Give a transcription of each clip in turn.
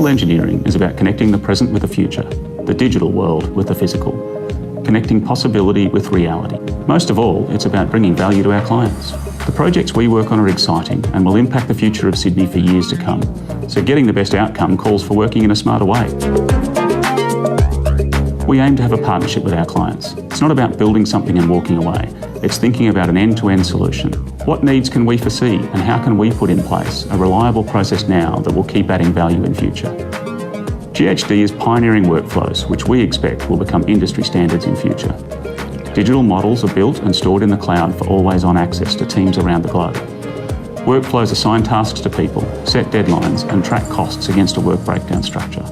Digital engineering is about connecting the present with the future, the digital world with the physical, connecting possibility with reality. Most of all, it's about bringing value to our clients. The projects we work on are exciting and will impact the future of Sydney for years to come. So getting the best outcome calls for working in a smarter way. We aim to have a partnership with our clients. It's not about building something and walking away. It's thinking about an end-to-end solution. What needs can we foresee and how can we put in place a reliable process now that will keep adding value in future? GHD is pioneering workflows which we expect will become industry standards in future. Digital models are built and stored in the cloud for always-on access to teams around the globe. Workflows assign tasks to people, set deadlines and track costs against a work breakdown structure.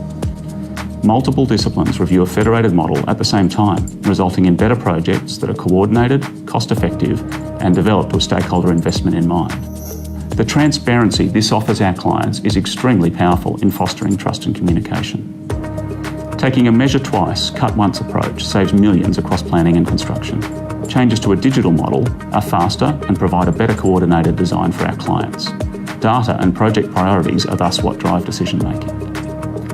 Multiple disciplines review a federated model at the same time, resulting in better projects that are coordinated, cost-effective, and developed with stakeholder investment in mind. The transparency this offers our clients is extremely powerful in fostering trust and communication. Taking a measure twice, cut once approach saves millions across planning and construction. Changes to a digital model are faster and provide a better coordinated design for our clients. Data and project priorities are thus what drive decision-making.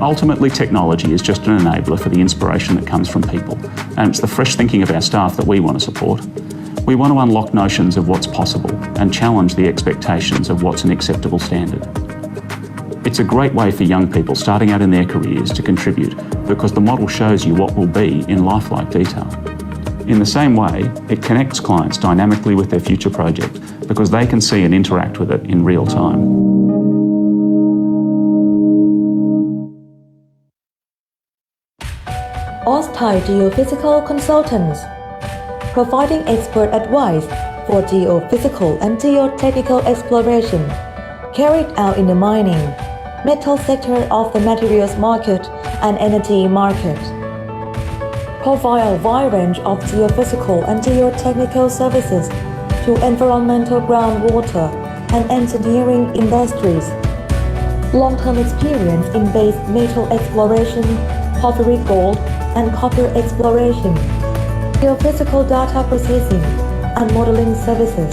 Ultimately, technology is just an enabler for the inspiration that comes from people, and it's the fresh thinking of our staff that we want to support. We want to unlock notions of what's possible and challenge the expectations of what's an acceptable standard. It's a great way for young people starting out in their careers to contribute because the model shows you what will be in lifelike detail. In the same way, it connects clients dynamically with their future project because they can see and interact with it in real time. Atty Geophysical Consultants, providing expert advice for geophysical and geotechnical exploration carried out in the mining, metal sector of the materials market and energy market. Provide a wide range of geophysical and geotechnical services to environmental groundwater and engineering industries. Long-term experience in base metal exploration, porphyry gold, and copper exploration, geophysical data processing, and modeling services.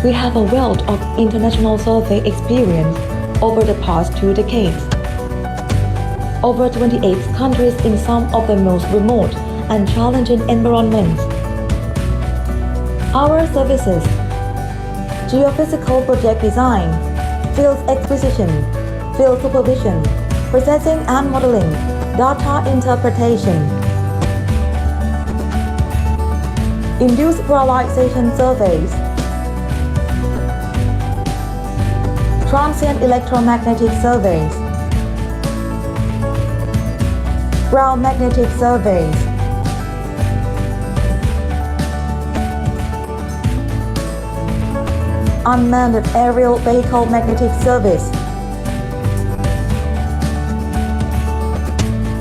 We have a wealth of international survey experience over the past 2 decades. Over 28 countries in some of the most remote and challenging environments. Our services: geophysical project design, field acquisition, field supervision, processing and modeling, data interpretation, induced polarization surveys, transient electromagnetic surveys, ground magnetic surveys, unmanned aerial vehicle magnetic service,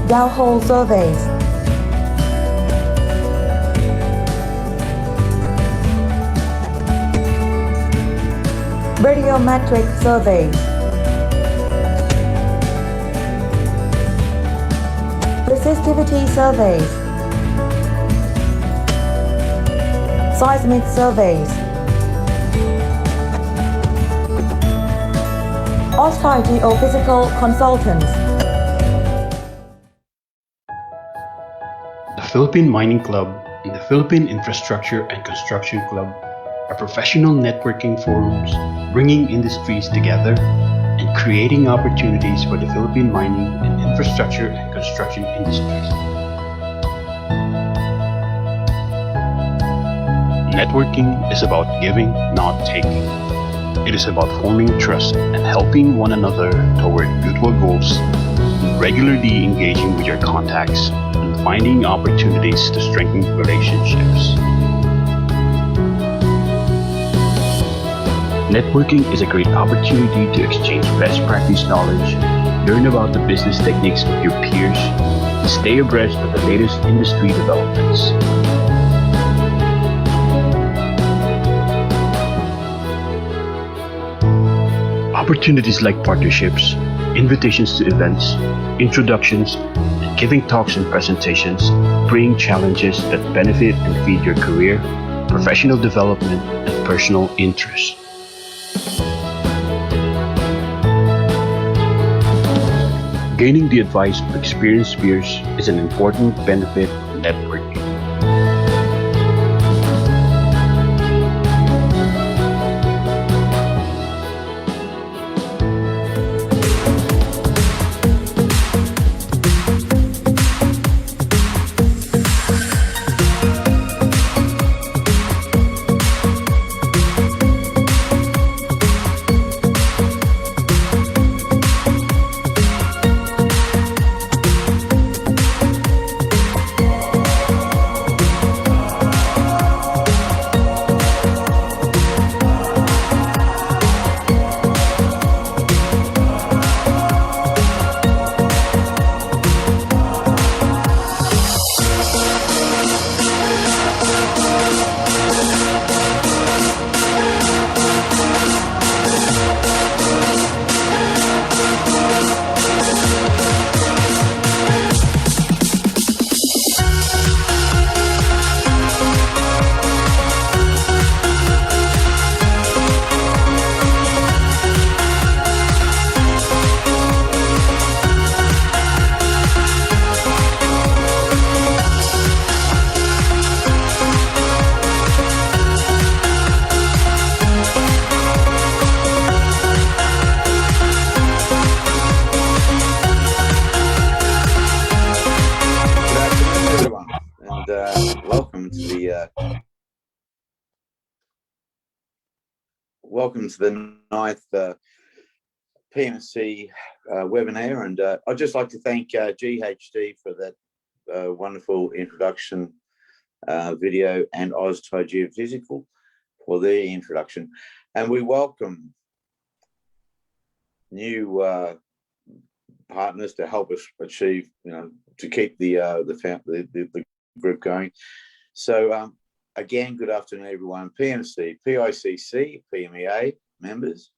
downhole surveys, radiometric surveys, resistivity surveys, seismic surveys. Atty Geophysical Consultants. The Philippine Mining Club and the Philippine Infrastructure and Construction Club are professional networking forums bringing industries together and creating opportunities for the Philippine mining and infrastructure and construction industries. Networking is about giving, not taking. It is about forming trust and helping one another toward mutual goals, regularly engaging with your contacts, and finding opportunities to strengthen relationships. Networking is a great opportunity to exchange best practice knowledge, learn about the business techniques of your peers, and stay abreast of the latest industry developments. Opportunities like partnerships, invitations to events, introductions, and giving talks and presentations bring challenges that benefit and feed your career, professional development, and personal interests. Gaining the advice of experienced peers is an important benefit of networking. Welcome to the ninth PMC webinar, and I'd just like to thank GHD for that wonderful introduction video, and Atty Geophysical for their introduction. And we welcome new partners to help us achieve, to keep the group going. So again, good afternoon, everyone. PMC, PICC, PMEA members,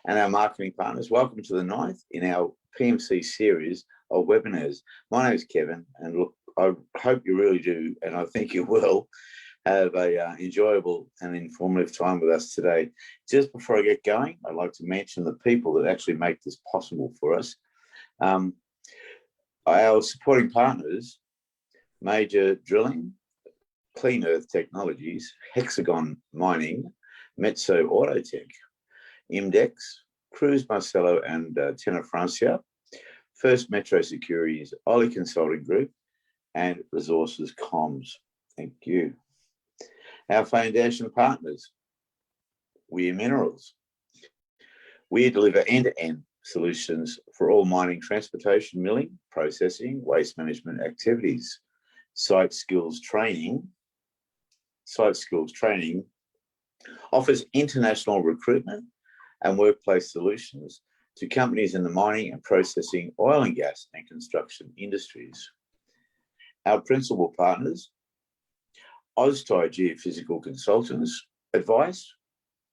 and our marketing partners, welcome to the ninth in our PMC series of webinars. My name is Kevin, and look, I hope you really do, and I think you will, have a enjoyable and informative time with us today. Just before I get going, I'd like to mention the people that actually make this possible for us. Our supporting partners: Major Drilling, Clean Earth Technologies, Hexagon Mining, Mezzo Autotech, Imdex, Cruz Marcello and Tenor Francia, First Metro Securities, Ollie Consulting Group, and Resources Comms. Thank you. Our foundation partners: Weir Minerals. We deliver end-to-end solutions for all mining, transportation, milling, processing, waste management activities. Site Skills Training offers international recruitment and workplace solutions to companies in the mining and processing, oil and gas and construction industries. Our principal partners: Atty Geophysical Consultants, advice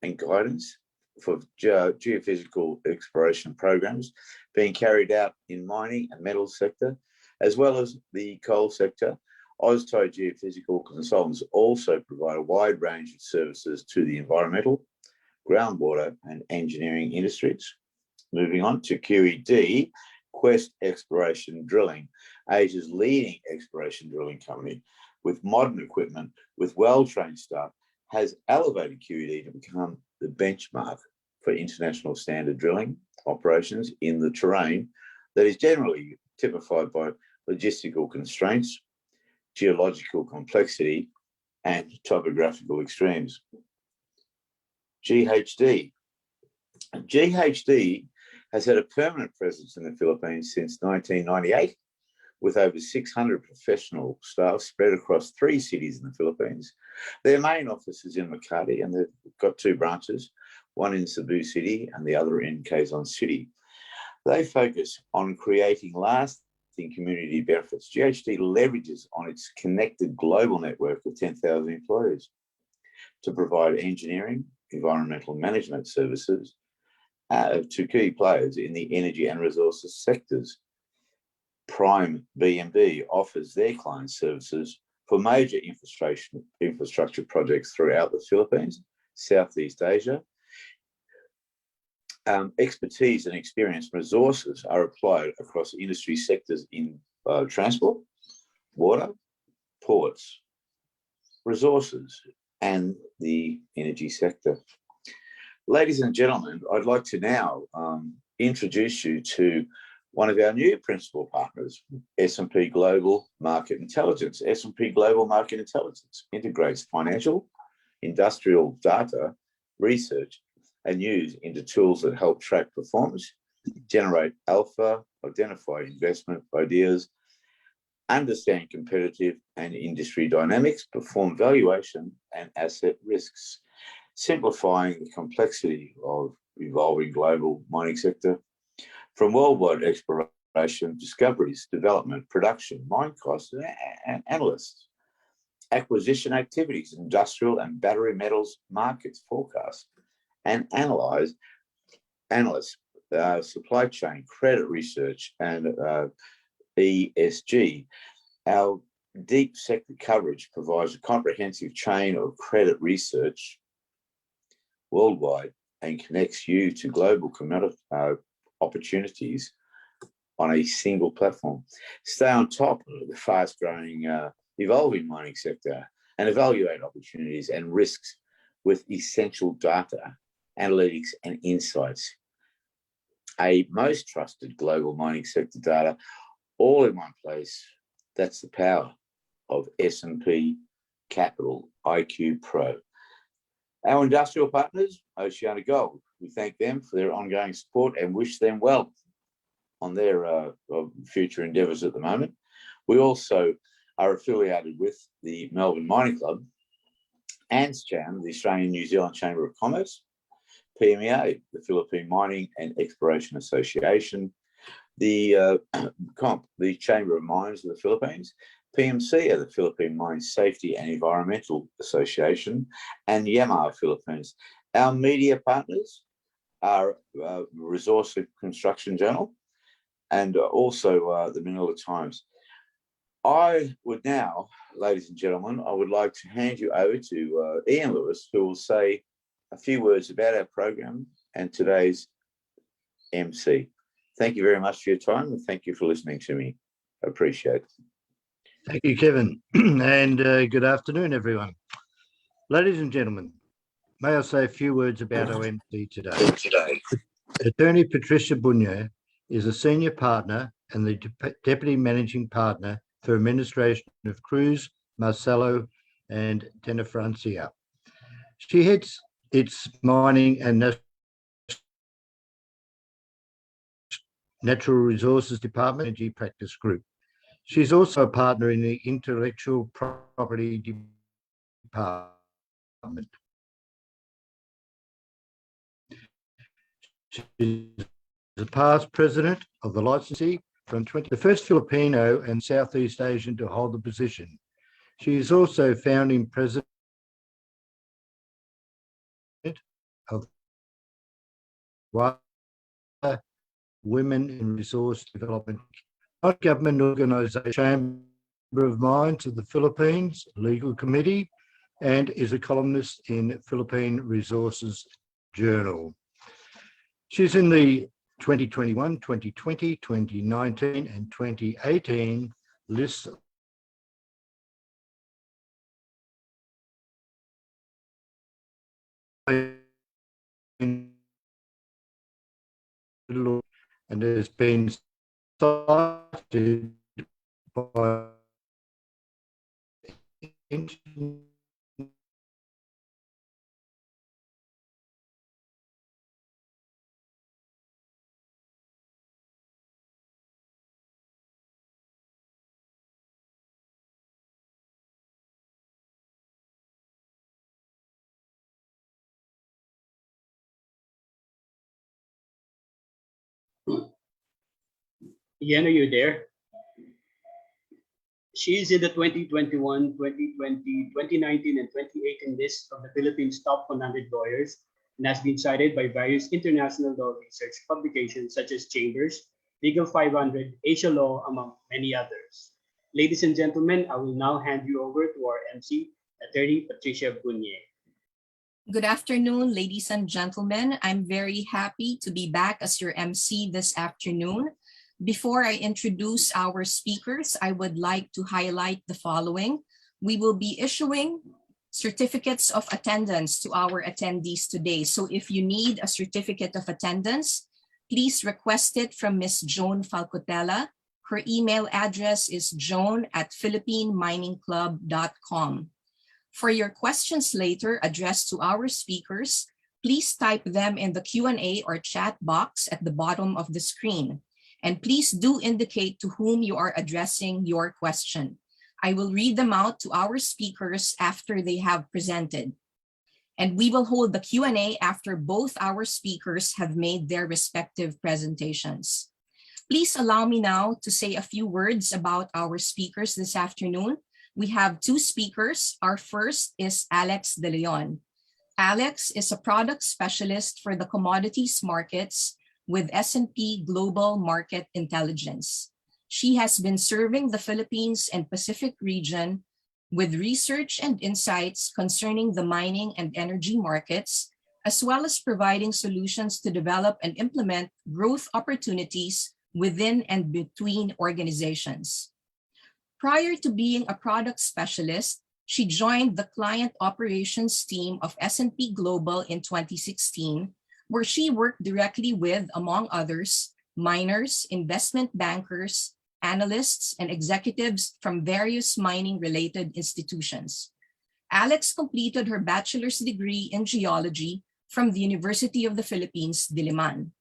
and guidance for geophysical exploration programs being carried out in mining and metals sector, as well as the coal sector. Atty Geophysical Consultants also provide a wide range of services to the environmental, groundwater and engineering industries. Moving on to QED, Quest Exploration Drilling, Asia's leading exploration drilling company with modern equipment, with well-trained staff, has elevated QED to become the benchmark for international standard drilling operations in the terrain that is generally typified by logistical constraints, geological complexity, and topographical extremes. GHD has had a permanent presence in the Philippines since 1998, with over 600 professional staff spread across 3 cities in the Philippines. Their main office is in Makati, and they've got 2 branches, one in Cebu City and the other in Quezon City. They focus on creating lasting community benefits. GHD leverages on its connected global network of 10,000 employees to provide engineering, environmental management services to key players in the energy and resources sectors. Prime BMB offers their client services for major infrastructure projects throughout the Philippines, Southeast Asia, expertise and experience resources are applied across industry sectors in transport, water, ports, resources, and the energy sector. Ladies and gentlemen, I'd like to now introduce you to one of our new principal partners, S&P Global Market Intelligence. S&P Global Market Intelligence integrates financial, industrial data, research, and news into tools that help track performance, generate alpha, identify investment ideas, understand competitive and industry dynamics, perform valuation and asset risks, simplifying the complexity of evolving global mining sector. From worldwide exploration, discoveries, development, production, mine costs, and analysts, acquisition activities, industrial and battery metals markets forecast, and analysts, supply chain, credit research, and ESG. Our deep sector coverage provides a comprehensive chain of credit research worldwide and connects you to global opportunities on a single platform. Stay on top of the fast-growing, evolving mining sector and evaluate opportunities and risks with essential data, analytics, and insights. A most trusted global mining sector data all in one place. That's the power of S&P Capital IQ Pro. Our industrial partners, OceanaGold, we thank them for their ongoing support and wish them well on their future endeavours at the moment. We also are affiliated with the Melbourne Mining Club, ANSCHAM, the Australian New Zealand Chamber of Commerce, PMEA, the Philippine Mining and Exploration Association, the Chamber of Mines of the Philippines, PMCEE, the Philippine Mine Safety and Environmental Association, and Yamaha Philippines. Our media partners are Resource Construction Journal and also the Manila Times. I would now, ladies and gentlemen, I would like to hand you over to Ian Lewis, who will say a few words about our program and today's MC. Thank you very much for your time and thank you for listening to me. I appreciate it. Thank you, Kevin, and good afternoon, everyone. Ladies and gentlemen, may I say a few words about our MC today. Attorney Patricia Bunye is a senior partner and the deputy managing partner for administration of Cruz, Marcelo, and Denafrancia. She heads its mining and natural resources department, energy practice group. She's also a partner in the intellectual property department. She's the past president of the licensee from the first Filipino and Southeast Asian to hold the position. She is also founding president of Women in Resource Development, not government organisation, Chamber of Mines of the Philippines Legal Committee, and is a columnist in Philippine Resources Journal. She's in the 2021, 2020, 2019, and 2018 lists and has been cited by Ian, are you there? She is in the 2021, 2020, 2019, and 2018 list of the Philippines' top 100 lawyers and has been cited by various international law research publications such as Chambers, Legal 500, Asia Law, among many others. Ladies and gentlemen, I will now hand you over to our MC, Attorney Patricia Bunye. Good afternoon, ladies and gentlemen. I'm very happy to be back as your MC this afternoon. Before I introduce our speakers, I would like to highlight the following. We will be issuing certificates of attendance to our attendees today. So if you need a certificate of attendance, please request it from Ms. Joan Falcotella. Her email address is joan@philippineminingclub.com. For your questions later addressed to our speakers, please type them in the Q&A or chat box at the bottom of the screen. And please do indicate to whom you are addressing your question. I will read them out to our speakers after they have presented. And we will hold the Q&A after both our speakers have made their respective presentations. Please allow me now to say a few words about our speakers this afternoon. We have two speakers. Our first is Alex De Leon. Alex is a product specialist for the commodities markets with S&P Global Market Intelligence. She has been serving the Philippines and Pacific region with research and insights concerning the mining and energy markets, as well as providing solutions to develop and implement growth opportunities within and between organizations. Prior to being a product specialist, she joined the client operations team of S&P Global in 2016, where she worked directly with, among others, miners, investment bankers, analysts, and executives from various mining-related institutions. Alex completed her bachelor's degree in geology from the University of the Philippines, Diliman.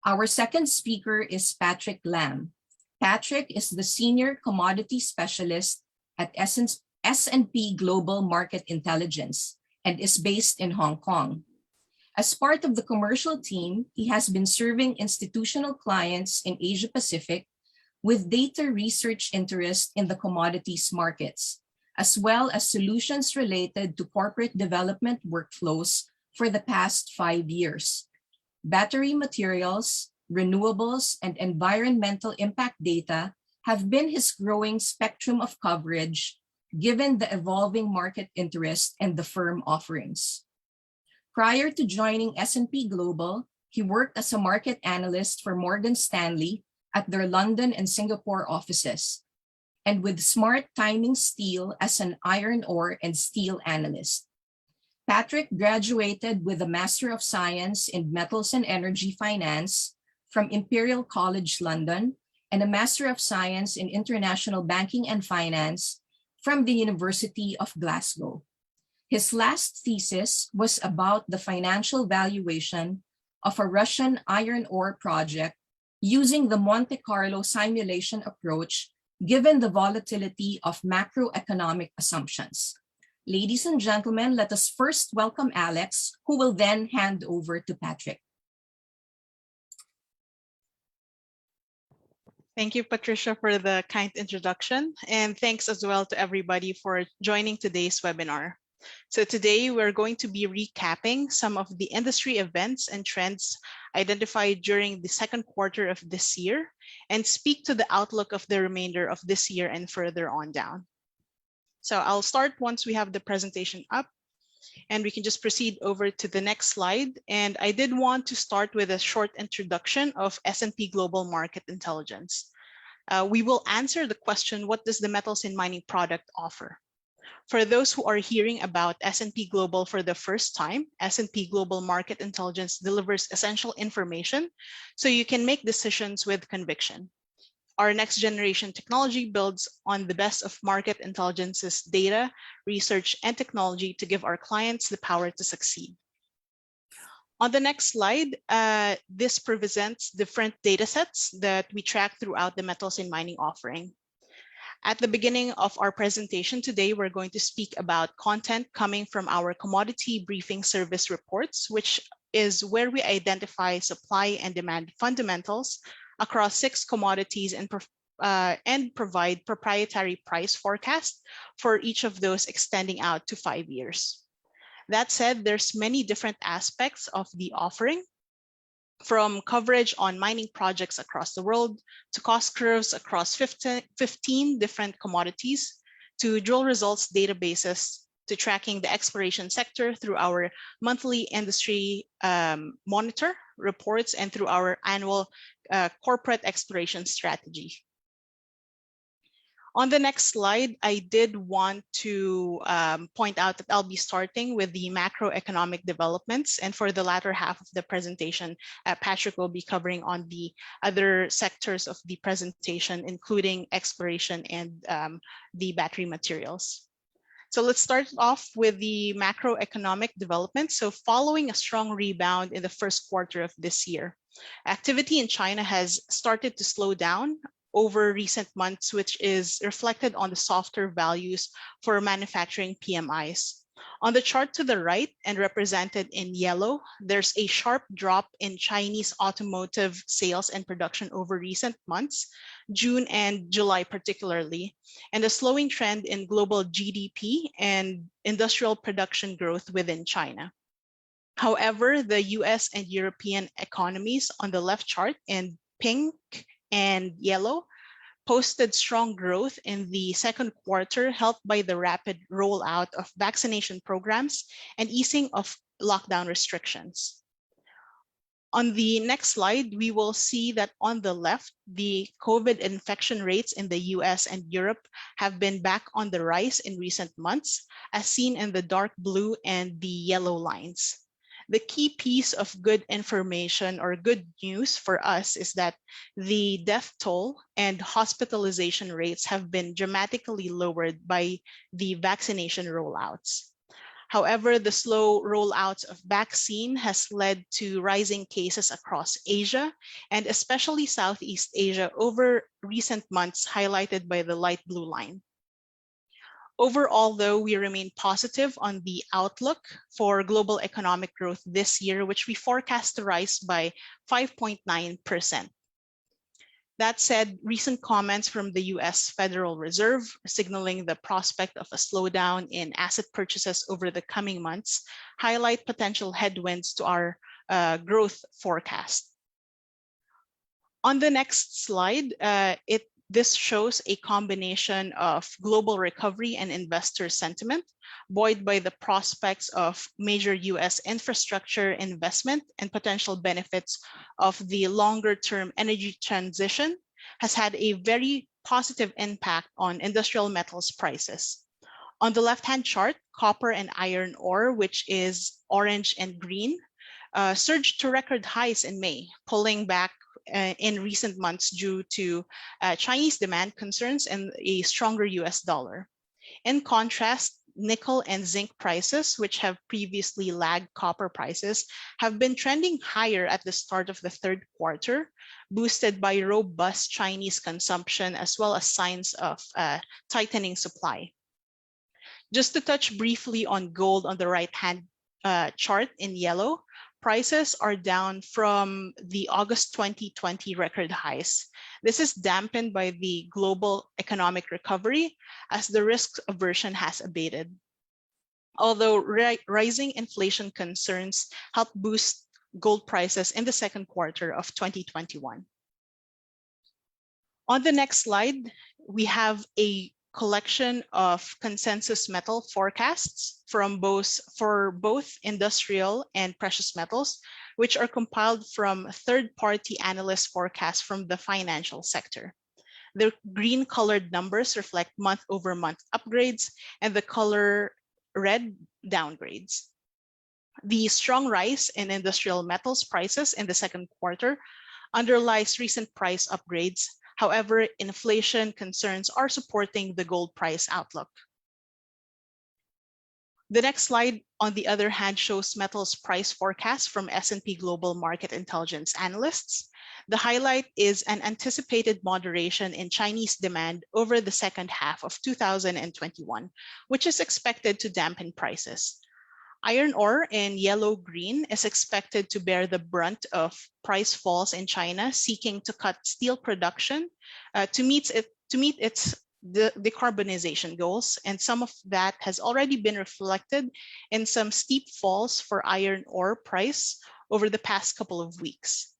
Our second speaker is Patrick Lam. Patrick is the Senior Commodity Specialist at S&P Global Market Intelligence and is based in Hong Kong. As part of the commercial team, he has been serving institutional clients in Asia Pacific with data research interest in the commodities markets, as well as solutions related to corporate development workflows for the past 5 years. Battery materials, renewables, and environmental impact data have been his growing spectrum of coverage given the evolving market interest and the firm offerings. Prior to joining S&P Global, he worked as a market analyst for Morgan Stanley at their London and Singapore offices, and with Smart Timing Steel as an iron ore and steel analyst. Patrick graduated with a Master of Science in Metals and Energy Finance from Imperial College London and a Master of Science in International Banking and Finance from the University of Glasgow. His last thesis was about the financial valuation of a Russian iron ore project using the Monte Carlo simulation approach given the volatility of macroeconomic assumptions. Ladies and gentlemen, let us first welcome Alex, who will then hand over to Patrick. Thank you, Patricia, for the kind introduction, and thanks as well to everybody for joining today's webinar. So today we're going to be recapping some of the industry events and trends identified during the second quarter of this year and speak to the outlook of the remainder of this year and further on down. So I'll start once we have the presentation up, and we can just proceed over to the next slide. And I did want to start with a short introduction of S&P Global Market Intelligence. We will answer the question, what does the metals in mining product offer? For those who are hearing about S&P Global for the first time, S&P Global Market Intelligence delivers essential information so you can make decisions with conviction. Our next generation technology builds on the best of market intelligence's data, research, and technology to give our clients the power to succeed. On the next slide, this presents different data sets that we track throughout the metals in mining offering. At the beginning of our presentation today, we're going to speak about content coming from our commodity briefing service reports, which is where we identify supply and demand fundamentals across 6 commodities and provide proprietary price forecasts for each of those extending out to 5 years. That said, there's many different aspects of the offering, from coverage on mining projects across the world to cost curves across 15 different commodities to drill results databases to tracking the exploration sector through our monthly industry monitor reports and through our annual corporate exploration strategy. On the next slide, I did want to point out that I'll be starting with the macroeconomic developments, and for the latter half of the presentation, Patrick will be covering on the other sectors of the presentation, including exploration and the battery materials. So let's start off with the macroeconomic development. So following a strong rebound in the first quarter of this year, activity in China has started to slow down over recent months, which is reflected on the softer values for manufacturing PMIs. On the chart to the right and represented in yellow, there's a sharp drop in Chinese automotive sales and production over recent months, June and July particularly, and a slowing trend in global GDP and industrial production growth within China. However, the US and European economies on the left chart in pink and yellow posted strong growth in the second quarter, helped by the rapid rollout of vaccination programs and easing of lockdown restrictions. On the next slide, we will see that on the left, the COVID infection rates in the US and Europe have been back on the rise in recent months, as seen in the dark blue and the yellow lines. The key piece of good information or good news for us is that the death toll and hospitalization rates have been dramatically lowered by the vaccination rollouts. However, the slow rollout of vaccine has led to rising cases across Asia and especially Southeast Asia over recent months, highlighted by the light blue line. Overall, though, we remain positive on the outlook for global economic growth this year, which we forecast to rise by 5.9%. That said, recent comments from the US Federal Reserve signaling the prospect of a slowdown in asset purchases over the coming months highlight potential headwinds to our growth forecast. On the next slide, this shows a combination of global recovery and investor sentiment, buoyed by the prospects of major US infrastructure investment and potential benefits of the longer-term energy transition, has had a very positive impact on industrial metals prices. On the left-hand chart, copper and iron ore, which is orange and green, surged to record highs in May, pulling back in recent months due to Chinese demand concerns and a stronger US dollar. In contrast, nickel and zinc prices, which have previously lagged copper prices, have been trending higher at the start of the third quarter, boosted by robust Chinese consumption as well as signs of tightening supply. Just to touch briefly on gold on the right-hand chart in yellow, prices are down from the August 2020 record highs. This is dampened by the global economic recovery as the risk aversion has abated. Although rising inflation concerns helped boost gold prices in the second quarter of 2021. On the next slide, we have a collection of consensus metal forecasts for both industrial and precious metals, which are compiled from third-party analyst forecasts from the financial sector. The green colored numbers reflect month-over-month upgrades and the color red downgrades. The strong rise in industrial metals prices in the second quarter underlies recent price upgrades. However, inflation concerns are supporting the gold price outlook. The next slide, on the other hand, shows metals price forecasts from S&P Global Market Intelligence analysts. The highlight is an anticipated moderation in Chinese demand over the second half of 2021, which is expected to dampen prices. Iron ore in yellow-green is expected to bear the brunt of price falls in China, seeking to cut steel production to meet its decarbonization goals, and some of that has already been reflected in some steep falls for iron ore price over the past couple of weeks.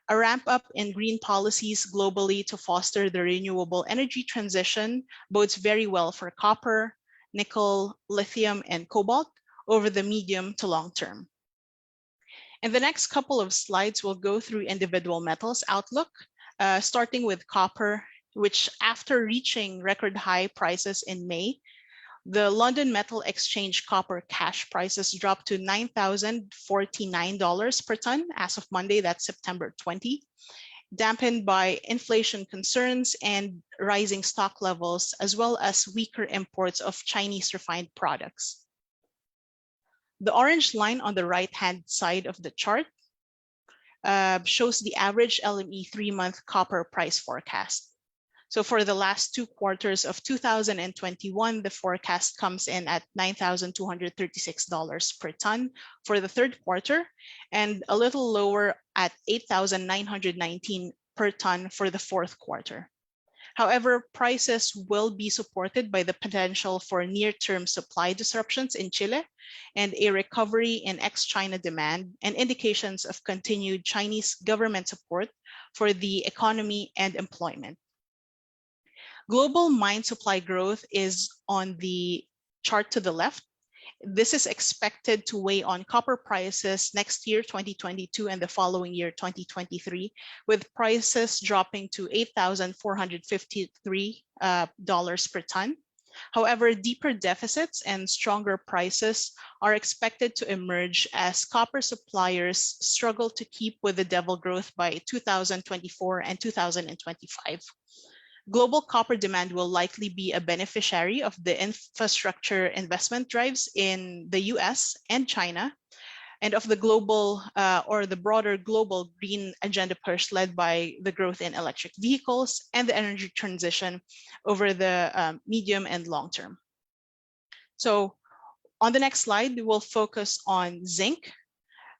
A ramp up in green policies globally to foster the renewable energy transition bodes very well for copper, nickel, lithium, and cobalt over the medium to long term. In the next couple of slides, we'll go through individual metals outlook, starting with copper, which after reaching record high prices in May, the London Metal Exchange copper cash prices dropped to $9,049 per ton as of Monday, that's September 20, dampened by inflation concerns and rising stock levels, as well as weaker imports of Chinese refined products. The orange line on the right-hand side of the chart shows the average LME 3-month copper price forecast. So for the last 2 quarters of 2021, the forecast comes in at $9,236 per ton for the 3rd quarter, and a little lower at $8,919 per ton for the 4th quarter. However, prices will be supported by the potential for near-term supply disruptions in Chile and a recovery in ex-China demand and indications of continued Chinese government support for the economy and employment. Global mine supply growth is on the chart to the left. This is expected to weigh on copper prices next year, 2022, and the following year, 2023, with prices dropping to $8,453 per ton. However, deeper deficits and stronger prices are expected to emerge as copper suppliers struggle to keep with the devil growth by 2024 and 2025. Global copper demand will likely be a beneficiary of the infrastructure investment drives in the US and China, and of the global or the broader global green agenda push led by the growth in electric vehicles and the energy transition over the medium and long term. So on the next slide, we'll focus on zinc.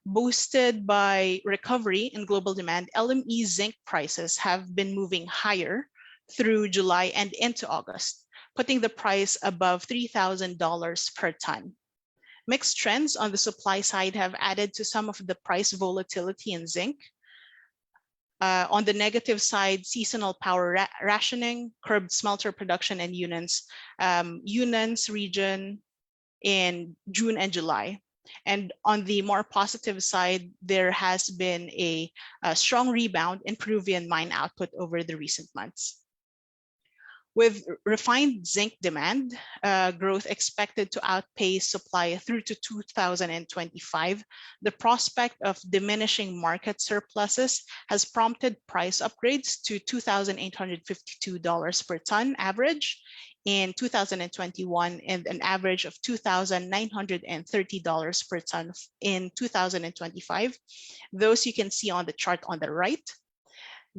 Boosted by recovery in global demand, LME zinc prices have been moving higher through July and into August, putting the price above $3,000 per ton. Mixed trends on the supply side have added to some of the price volatility in zinc. On the negative side, seasonal power rationing curbed smelter production in Yunnan's region in June and July. And on the more positive side, there has been a strong rebound in Peruvian mine output over the recent months. With refined zinc demand growth expected to outpace supply through to 2025, the prospect of diminishing market surpluses has prompted price upgrades to $2,852 per ton average in 2021 and an average of $2,930 per ton in 2025. Those you can see on the chart on the right.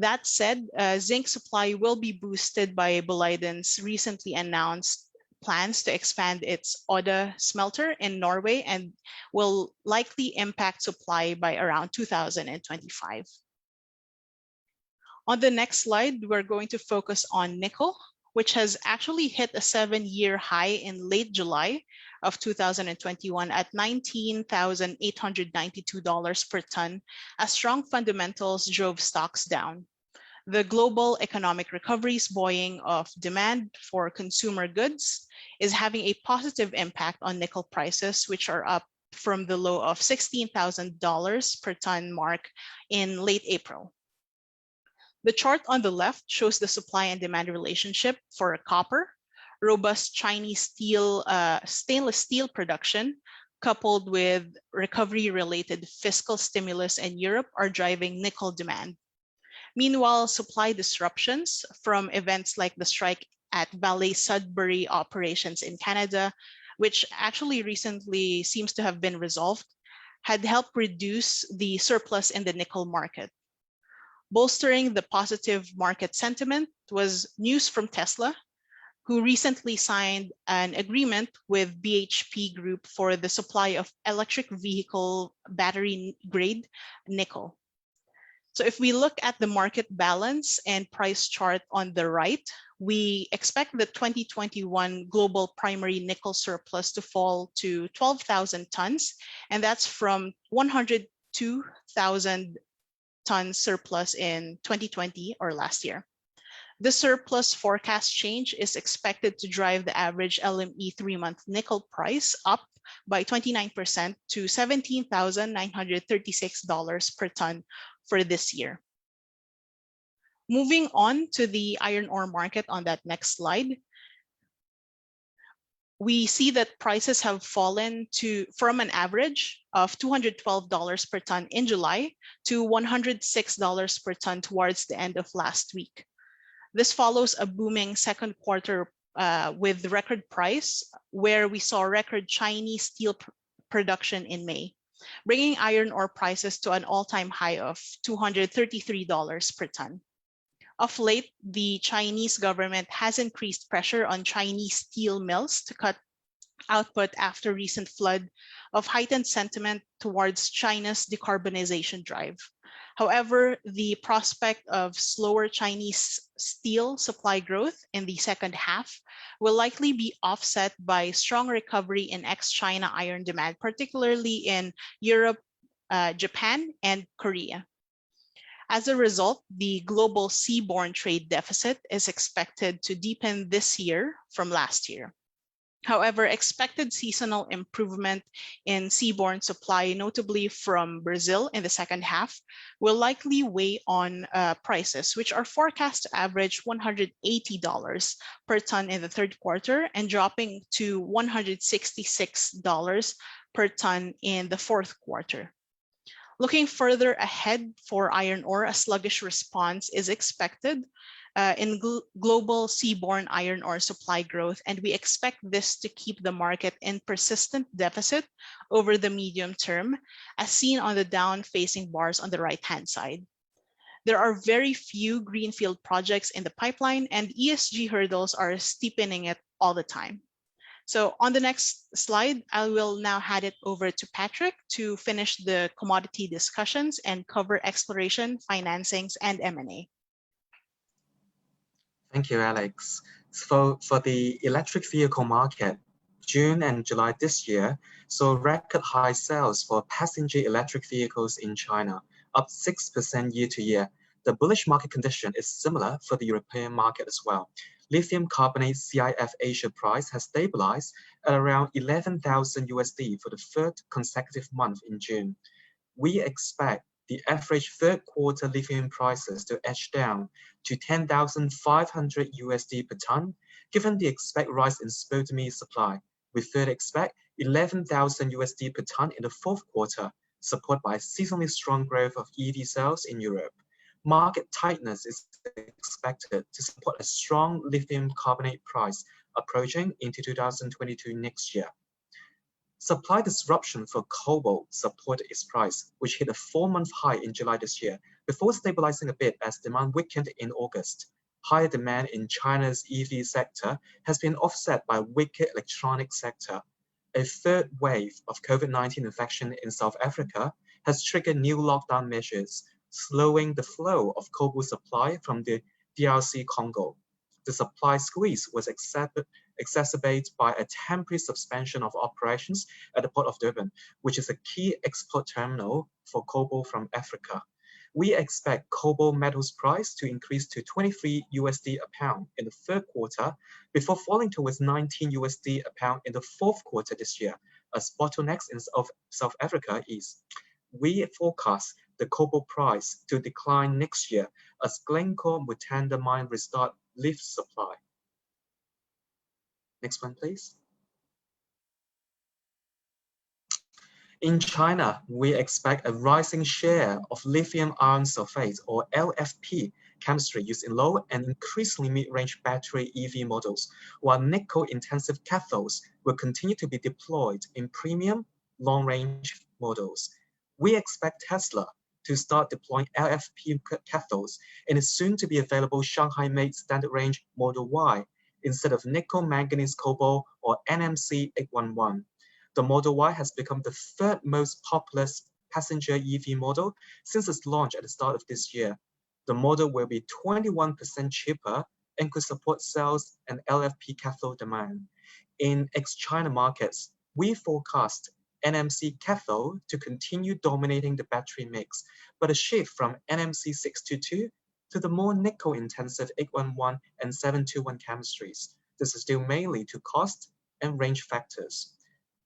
That said, zinc supply will be boosted by Boliden's recently announced plans to expand its Odda smelter in Norway and will likely impact supply by around 2025. On the next slide, we're going to focus on nickel, which has actually hit a 7-year high in late July of 2021 at $19,892 per ton, as strong fundamentals drove stocks down. The global economic recovery's buoying of demand for consumer goods is having a positive impact on nickel prices, which are up from the low of $16,000 per ton mark in late April. The chart on the left shows the supply and demand relationship for copper. Robust Chinese stainless steel production, coupled with recovery-related fiscal stimulus in Europe, are driving nickel demand. Meanwhile, supply disruptions from events like the strike at Vale Sudbury operations in Canada, which actually recently seems to have been resolved, had helped reduce the surplus in the nickel market. Bolstering the positive market sentiment was news from Tesla, who recently signed an agreement with BHP Group for the supply of electric vehicle battery grade nickel. So if we look at the market balance and price chart on the right, we expect the 2021 global primary nickel surplus to fall to 12,000 tons, and that's from 102,000 tons surplus in 2020 or last year. The surplus forecast change is expected to drive the average LME 3-month nickel price up by 29% to $17,936 per ton for this year. Moving on to the iron ore market on that next slide, we see that prices have fallen from an average of $212 per ton in July to $106 per ton towards the end of last week. This follows a booming second quarter with the record price, where we saw record Chinese steel production in May, bringing iron ore prices to an all-time high of $233 per ton. Of late, the Chinese government has increased pressure on Chinese steel mills to cut output after recent flood of heightened sentiment towards China's decarbonization drive. However, the prospect of slower Chinese steel supply growth in the second half will likely be offset by strong recovery in ex-China iron demand, particularly in Europe, Japan, and Korea. As a result, the global seaborne trade deficit is expected to deepen this year from last year. However, expected seasonal improvement in seaborne supply, notably from Brazil in the second half, will likely weigh on prices, which are forecast to average $180 per ton in the third quarter and dropping to $166 per ton in the fourth quarter. Looking further ahead for iron ore, a sluggish response is expected in global seaborne iron ore supply growth, and we expect this to keep the market in persistent deficit over the medium term, as seen on the down-facing bars on the right-hand side. There are very few greenfield projects in the pipeline, and ESG hurdles are steepening it all the time. So on the next slide, I will now hand it over to Patrick to finish the commodity discussions and cover exploration, financings, and M&A. Thank you, Alex. For the electric vehicle market, June and July this year saw record high sales for passenger electric vehicles in China, up 6% year to year. The bullish market condition is similar for the European market as well. Lithium carbonate CIF Asia price has stabilized at around $11,000 for the third consecutive month in June. We expect the average third quarter lithium prices to edge down to $10,500 per ton, given the expected rise in spodumene supply. We further expect $11,000 per ton in the fourth quarter, supported by seasonally strong growth of EV sales in Europe. Market tightness is expected to support a strong lithium carbonate price approaching into 2022 next year. Supply disruption for cobalt supported its price, which hit a 4-month high in July this year, before stabilizing a bit as demand weakened in August. Higher demand in China's EV sector has been offset by weaker electronic sector. A third wave of COVID-19 infection in South Africa has triggered new lockdown measures, slowing the flow of cobalt supply from the DRC Congo. The supply squeeze was exacerbated by a temporary suspension of operations at the Port of Durban, which is a key export terminal for cobalt from Africa. We expect cobalt metals price to increase to $23 a pound in the third quarter before falling towards $19 a pound in the fourth quarter this year, as bottlenecks in South Africa ease. We forecast the cobalt price to decline next year as Glencore Mutanda mine restart lifts supply. Next one, please. In China, we expect a rising share of lithium iron sulfate, or LFP, chemistry used in low and increasingly mid-range battery EV models, while nickel-intensive cathodes will continue to be deployed in premium long-range models. We expect Tesla to start deploying LFP cathodes in its soon-to-be available Shanghai-made standard range Model Y instead of nickel manganese cobalt or NMC 811. The Model Y has become the third most popular passenger EV model since its launch at the start of this year. The model will be 21% cheaper and could support sales and LFP cathode demand. In ex-China markets, we forecast NMC cathode to continue dominating the battery mix, but a shift from NMC 622 to the more nickel-intensive 811 and 721 chemistries. This is due mainly to cost and range factors.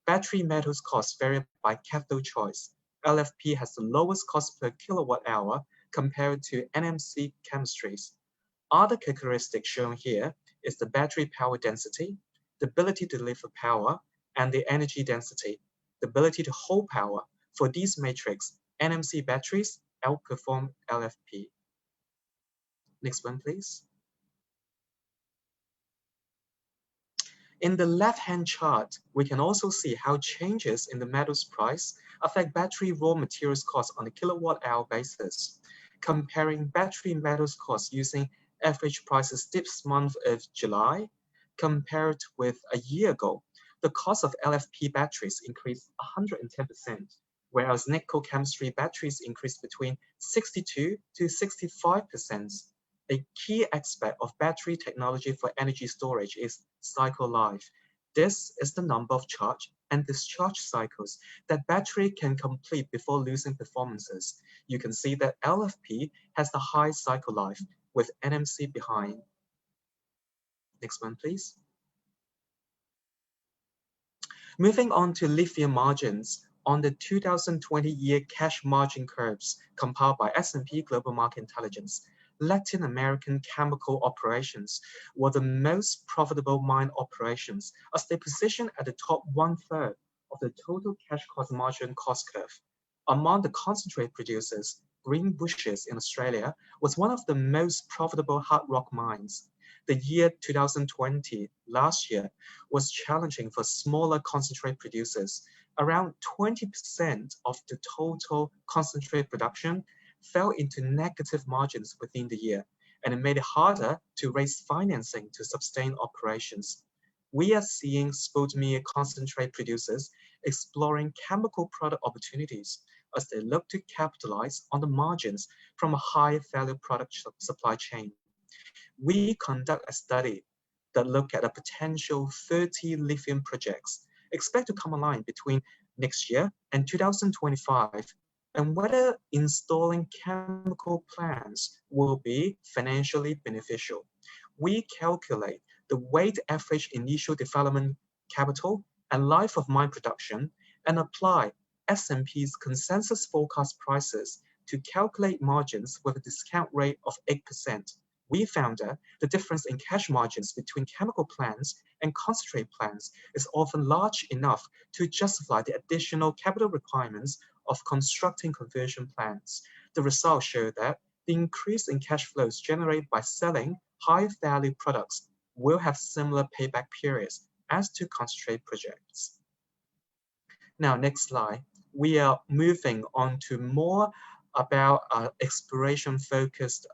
Battery metals costs vary by cathode choice. LFP has the lowest cost per kilowatt hour compared to NMC chemistries. Other characteristics shown here is the battery power density, the ability to deliver power, and the energy density, the ability to hold power. For these metrics, NMC batteries outperform LFP. Next one, please. In the left-hand chart, we can also see how changes in the metals price affect battery raw materials costs on a kilowatt-hour basis. Comparing battery metals costs using average prices this month of July compared with a year ago, the cost of LFP batteries increased 110%, whereas nickel chemistry batteries increased between 62 to 65%. A key aspect of battery technology for energy storage is cycle life. This is the number of charge and discharge cycles that battery can complete before losing performances. You can see that LFP has the high cycle life with NMC behind. Next one, please. Moving on to lithium margins. On the 2020 year cash margin curves compiled by S&P Global Market Intelligence, Latin American chemical operations were the most profitable mine operations as they position at the top 1/3 of the total cash cost margin cost curve. Among the concentrate producers, Greenbushes in Australia was one of the most profitable hard rock mines. The year 2020, last year, was challenging for smaller concentrate producers. Around 20% of the total concentrate production fell into negative margins within the year, and it made it harder to raise financing to sustain operations. We are seeing spodumene concentrate producers exploring chemical product opportunities as they look to capitalize on the margins from a high value product supply chain. We conduct a study that look at a potential 30 lithium projects expect to come online between next year and 2025, and whether installing chemical plants will be financially beneficial. We calculate the weighted average initial development capital and life of mine production and apply S&P's consensus forecast prices to calculate margins with a discount rate of 8%. We found that the difference in cash margins between chemical plants and concentrate plants is often large enough to justify the additional capital requirements of constructing conversion plants. The results show that the increase in cash flows generated by selling high-value products will have similar payback periods as to concentrate projects. Now, next slide. We are moving on to more about exploration-focused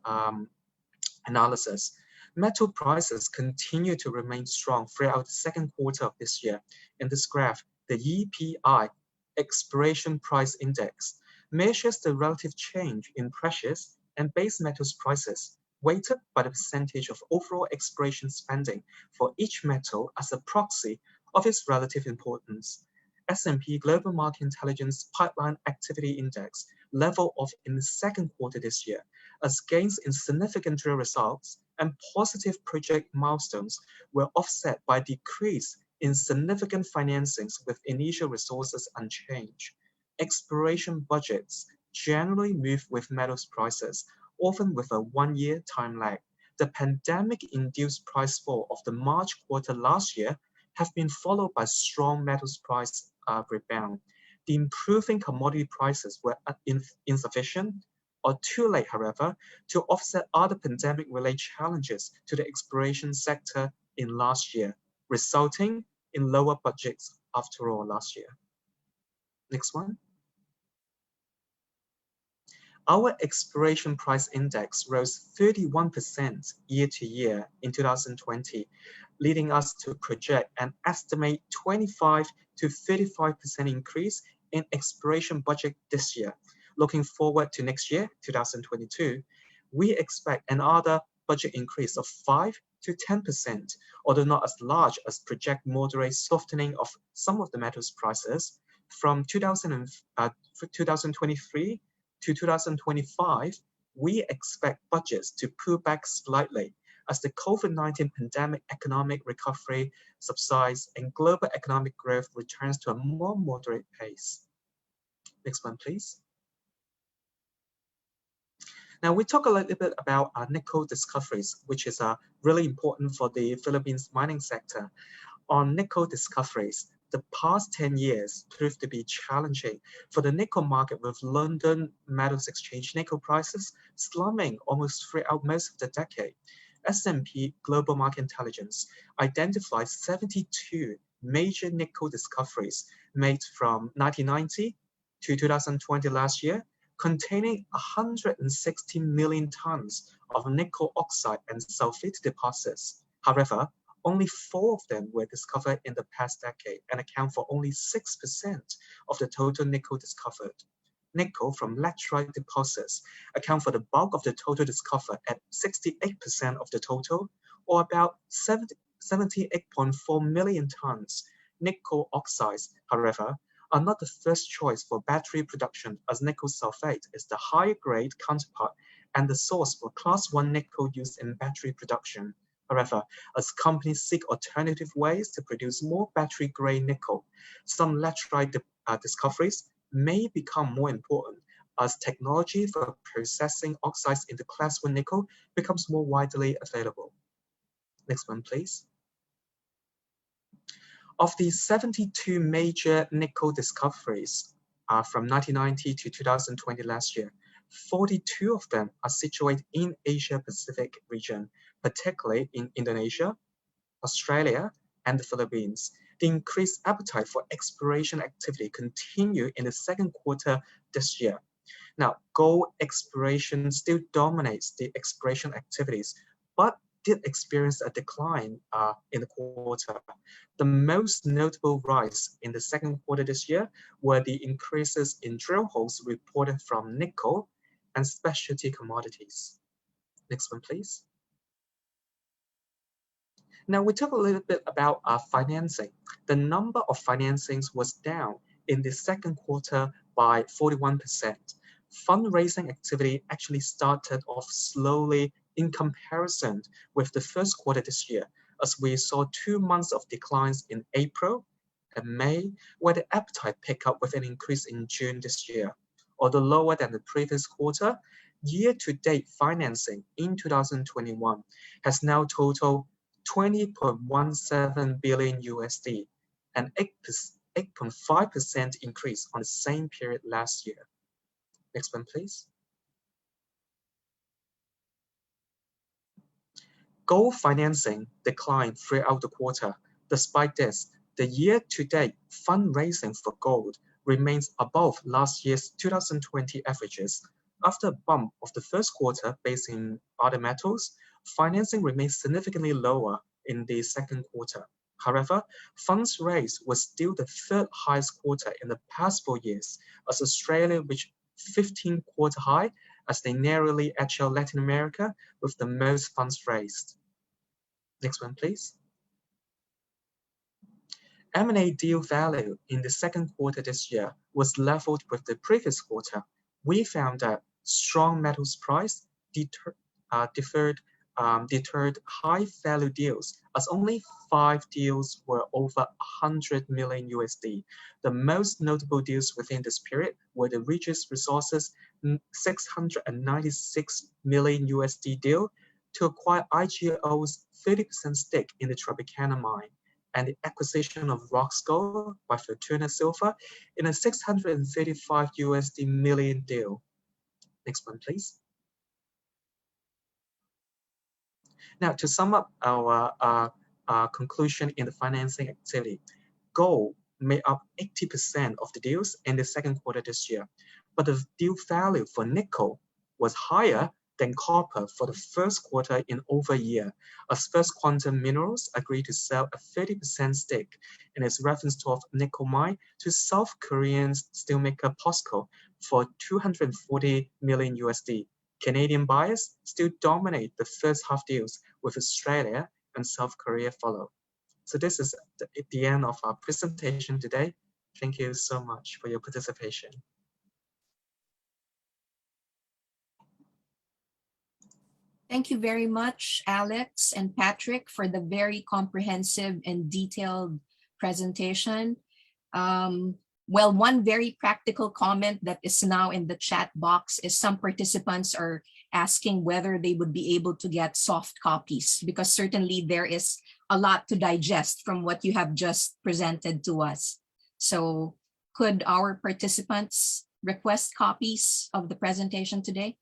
analysis. Metal prices continue to remain strong throughout the second quarter of this year. In this graph, the EPI, Exploration Price Index, measures the relative change in precious and base metals prices, weighted by the percentage of overall exploration spending for each metal as a proxy of its relative importance. S&P Global Market Intelligence Pipeline Activity Index leveled off in the second quarter this year, as gains in significant drill results and positive project milestones were offset by decrease in significant financings with initial resources unchanged. Exploration budgets generally move with metals prices, often with a one-year time lag. The pandemic-induced price fall of the March quarter last year have been followed by strong metals price rebound. The improving commodity prices were insufficient or too late, however, to offset other pandemic-related challenges to the exploration sector in last year, resulting in lower budgets after all last year. Next one. Our exploration price index rose 31% year to year in 2020, leading us to project an estimated 25 to 35% increase in exploration budget this year. Looking forward to next year, 2022, we expect another budget increase of 5 to 10%, although not as large as project moderate softening of some of the metals prices. From 2023 to 2025, we expect budgets to pull back slightly as the COVID-19 pandemic economic recovery subsides and global economic growth returns to a more moderate pace. Next one, please. Now we talk a little bit about nickel discoveries, which is really important for the Philippines mining sector. On nickel discoveries, the past 10 years proved to be challenging for the nickel market, with London Metals Exchange nickel prices slumping almost throughout most of the decade. S&P Global Market Intelligence identified 72 major nickel discoveries made from 1990 to 2020 last year, containing 160 million tons of nickel oxide and sulfate deposits. However, only 4 of them were discovered in the past decade and account for only 6% of the total nickel discovered. Nickel from laterite deposits account for the bulk of the total discovered at 68% of the total, or about 78.4 million tons. Nickel oxides, however, are not the first choice for battery production, as nickel sulfate is the higher grade counterpart and the source for Class 1 nickel used in battery production. However, as companies seek alternative ways to produce more battery-grade nickel, some laterite discoveries may become more important as technology for processing oxides into Class 1 nickel becomes more widely available. Next one, please. Of the 72 major nickel discoveries from 1990 to 2020 last year, 42 of them are situated in Asia-Pacific region, particularly in Indonesia, Australia, and the Philippines. The increased appetite for exploration activity continued in the second quarter this year. Now, gold exploration still dominates the exploration activities, but did experience a decline in the quarter. The most notable rise in the second quarter this year were the increases in drill holes reported from nickel and specialty commodities. Next one, please. Now we talk a little bit about financing. The number of financings was down in the second quarter by 41%. Fundraising activity actually started off slowly in comparison with the first quarter this year, as we saw 2 months of declines in April and May, where the appetite picked up with an increase in June this year. Although lower than the previous quarter, year-to-date financing in 2021 has now totaled 20.17 billion USD, an 8.5% increase on the same period last year. Next one, please. Gold financing declined throughout the quarter. Despite this, the year-to-date fundraising for gold remains above last year's 2020 averages. After a bump of the first quarter based in other metals, financing remains significantly lower in the second quarter. However, funds raised was still the third highest quarter in the past 4 years, as Australia reached 15-quarter high as they narrowly edged out Latin America with the most funds raised. Next one, please. M&A deal value in the second quarter this year was leveled with the previous quarter. We found that strong metals price deterred high-value deals, as only 5 deals were over 100 million USD. The most notable deals within this period were the Regis Resources 696 million USD deal to acquire IGO's 30% stake in the Tropicana mine, and the acquisition of Roxgold by Fortuna Silver in a 635 USD million deal. Next one, please. Now, to sum up our conclusion in the financing activity, gold made up 80% of the deals in the second quarter this year, but the deal value for nickel was higher than copper for the first quarter in over a year, as First Quantum Minerals agreed to sell a 30% stake in its Ravensthorpe nickel mine to South Korean steelmaker POSCO for 240 million USD. Canadian buyers still dominate the first half deals, with Australia and South Korea follow. So this is the end of our presentation today. Thank you so much for your participation. Thank you very much, Alex and Patrick, for the very comprehensive and detailed presentation. Well, one very practical comment that is now in the chat box is some participants are asking whether they would be able to get soft copies, because certainly there is a lot to digest from what you have just presented to us. So could our participants request copies of the presentation today?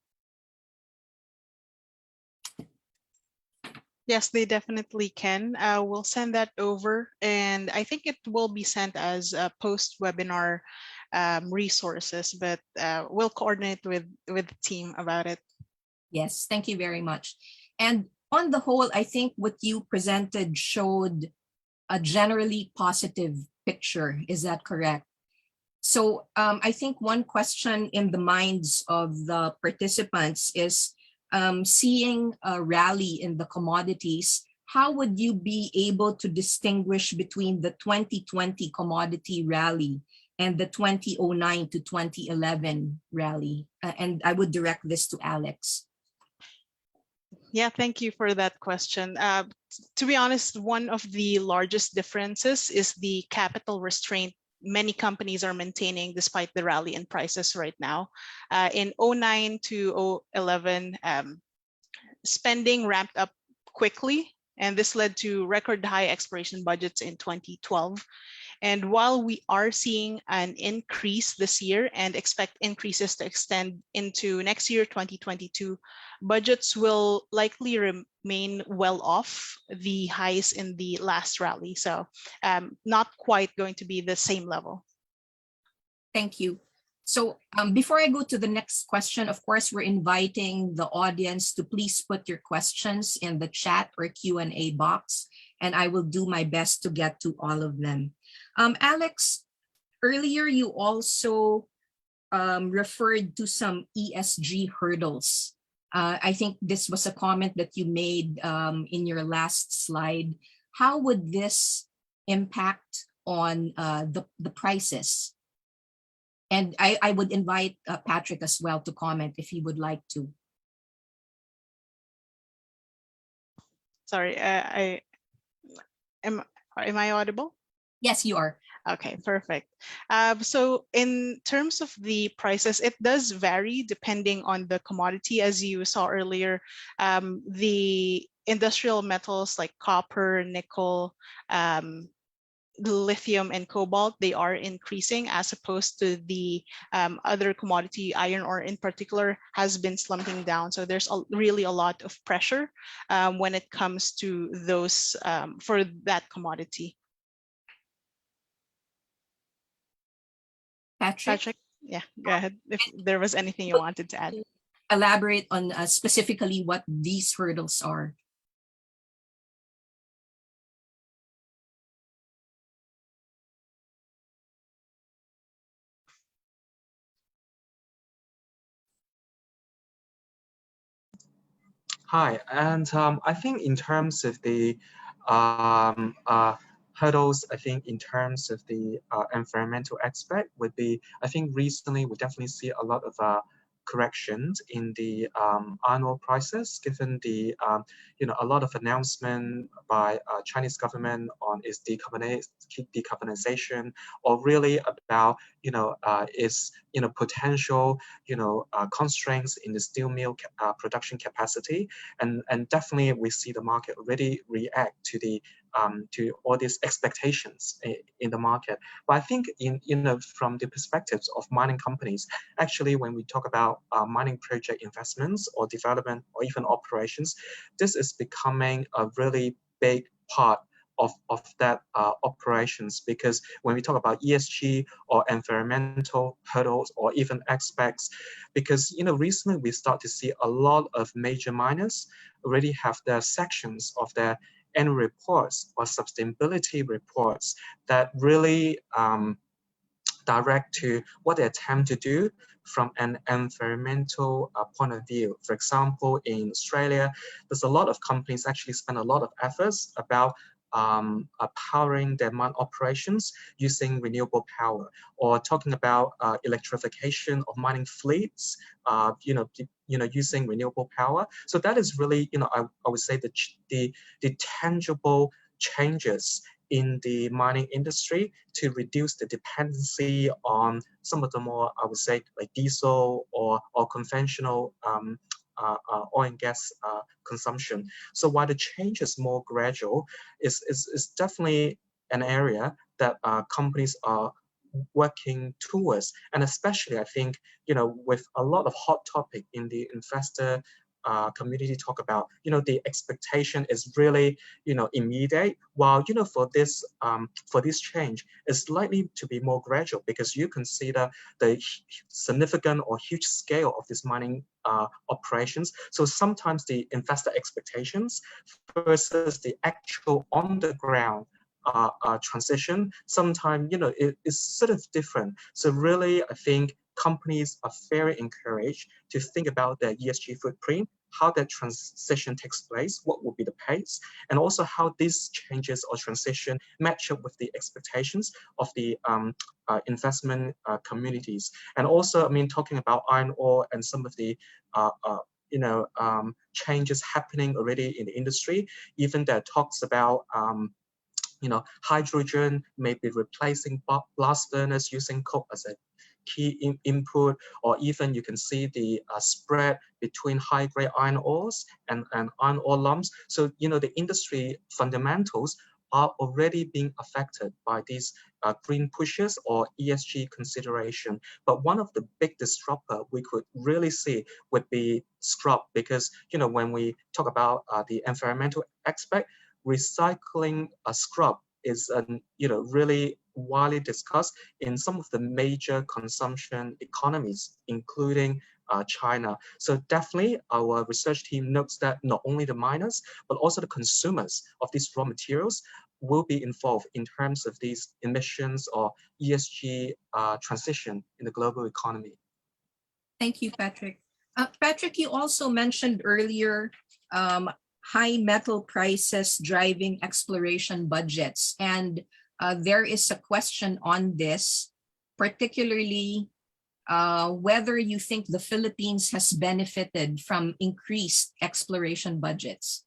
Yes, they definitely can. We'll send that over, and I think it will be sent as post-webinar resources, but we'll coordinate with the team about it. Yes, thank you very much. And on the whole, I think what you presented showed a generally positive picture. Is that correct? So I think one question in the minds of the participants is, seeing a rally in the commodities, how would you be able to distinguish between the 2020 commodity rally and the 2009 to 2011 rally? And I would direct this to Alex. Yeah, thank you for that question. To be honest, one of the largest differences is the capital restraint many companies are maintaining despite the rally in prices right now. In 2009 to 2011, spending ramped up quickly, and this led to record high exploration budgets in 2012. And while we are seeing an increase this year and expect increases to extend into next year, 2022, budgets will likely remain well off the highs in the last rally. So not quite going to be the same level. Thank you. So before I go to the next question, of course, we're inviting the audience to please put your questions in the chat or Q&A box, and I will do my best to get to all of them. Alex, earlier you also referred to some ESG hurdles. I think this was a comment that you made in your last slide. How would this impact on the prices? And I would invite Patrick as well to comment if he would like to. Sorry, am I audible? Yes, you are. Okay, perfect. So in terms of the prices, it does vary depending on the commodity. As you saw earlier, the industrial metals like copper, nickel, lithium and cobalt, they are increasing, as opposed to the other commodity, iron ore in particular, has been slumping down. So there's really a lot of pressure when it comes to those for that commodity. Patrick, yeah, go ahead if there was anything you wanted to add. Elaborate on specifically what these hurdles are. Hi, and I think in terms of the hurdles, I think in terms of the environmental aspect would be, I think recently we definitely see a lot of corrections in the iron ore prices, given the a lot of announcement by Chinese government on its decarbonization, or really about its potential constraints in the steel mill production capacity, and definitely we see the market already react to the to all these expectations in the market. But I think from the perspectives of mining companies, actually when we talk about mining project investments or development or even operations, this is becoming a really big part of that operations, because when we talk about ESG or environmental hurdles or even aspects, because recently we start to see a lot of major miners already have their sections of their annual reports or sustainability reports that really direct to what they attempt to do from an environmental point of view. For example, in Australia, there's a lot of companies actually spend a lot of efforts about powering their mine operations using renewable power, or talking about electrification of mining fleets, using renewable power. So that is really, I would say the tangible changes in the mining industry to reduce the dependency on some of the more, I would say, like diesel or conventional oil and gas consumption. So while the change is more gradual, is definitely an area that companies are working towards. And especially, I think, with a lot of hot topic in the investor community talk about, the expectation is really, immediate, while, for this change, it's likely to be more gradual, because you consider the significant or huge scale of this mining operations. So sometimes the investor expectations versus the actual on the ground transition, sometimes, it is sort of different. So really, I think companies are very encouraged to think about their ESG footprint, how that transition takes place, what will be the pace, and also how these changes or transition match up with the expectations of the investment communities. And also, I mean, talking about iron ore and some of the changes happening already in the industry, even there talks about hydrogen may be replacing blast furnace using coke as a key input, or even you can see the spread between high-grade iron ores and iron ore lumps. So, the industry fundamentals are already being affected by these green pushes or ESG consideration. But one of the big disruptor we could really see would be scrap, because, when we talk about the environmental aspect, recycling scrap is really widely discussed in some of the major consumption economies, including China. So definitely our research team notes that not only the miners, but also the consumers of these raw materials will be involved in terms of these emissions or ESG transition in the global economy. Thank you, Patrick. Patrick, you also mentioned earlier high metal prices driving exploration budgets. And there is a question on this, particularly whether you think the Philippines has benefited from increased exploration budgets.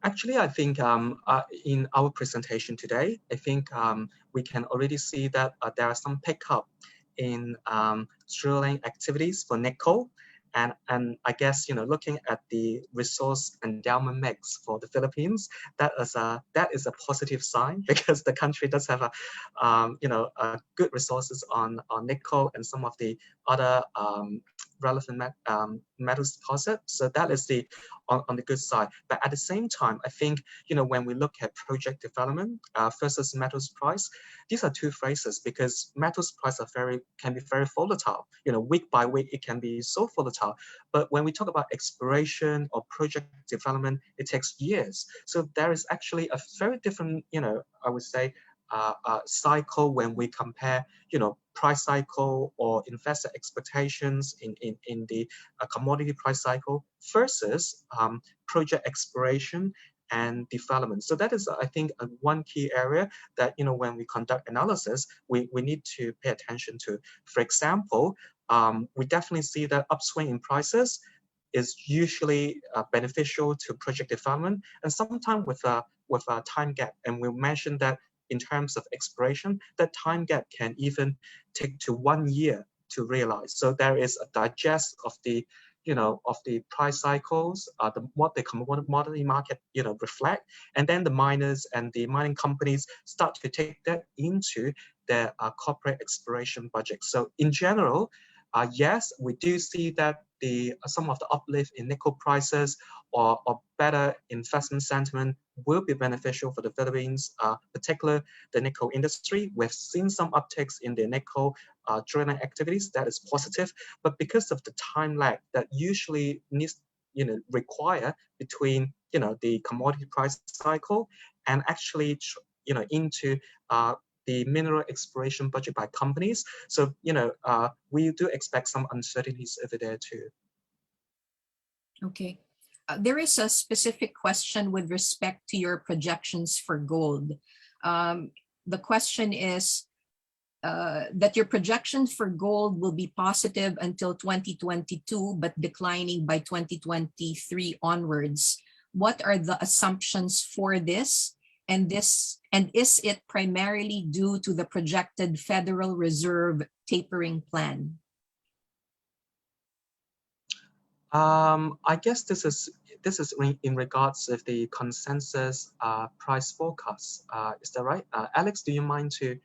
Actually, I think in our presentation today, I think we can already see that there are some pickup in drilling activities for nickel. And I guess, looking at the resource endowment mix for the Philippines, that is a positive sign, because the country does have good resources on nickel and some of the other relevant metals deposit. So that is on the good side. But at the same time, I think, when we look at project development versus metals price, these are two phrases, because metals price can be very volatile. Week by week, it can be so volatile. But when we talk about exploration or project development, it takes years. So there is actually a very different, I would say, cycle when we compare, price cycle or investor expectations in the commodity price cycle versus project exploration and development. So that is, I think, one key area that, when we conduct analysis, we need to pay attention to. For example, we definitely see that upswing in prices is usually beneficial to project development, and sometimes with a time gap. And we mentioned that in terms of exploration, that time gap can even take to 1 year to realize. So there is a digest of the price cycles, what the commodity market reflect, and then the miners and the mining companies start to take that into their corporate exploration budget. So in general, yes, we do see that some of the uplift in nickel prices or better investment sentiment will be beneficial for the Philippines, particularly the nickel industry. We've seen some upticks in the nickel drilling activities. That is positive, but because of the time lag that usually needs require between the commodity price cycle and actually into the mineral exploration budget by companies. So, we do expect some uncertainties over there too. Okay. there is a specific question with respect to your projections for gold. The question is that your projections for gold will be positive until 2022, but declining by 2023 onwards. What are the assumptions for this? And is it primarily due to the projected Federal Reserve tapering plan? I guess this is in regards of the consensus price forecast. Is that right? Alex, do you mind to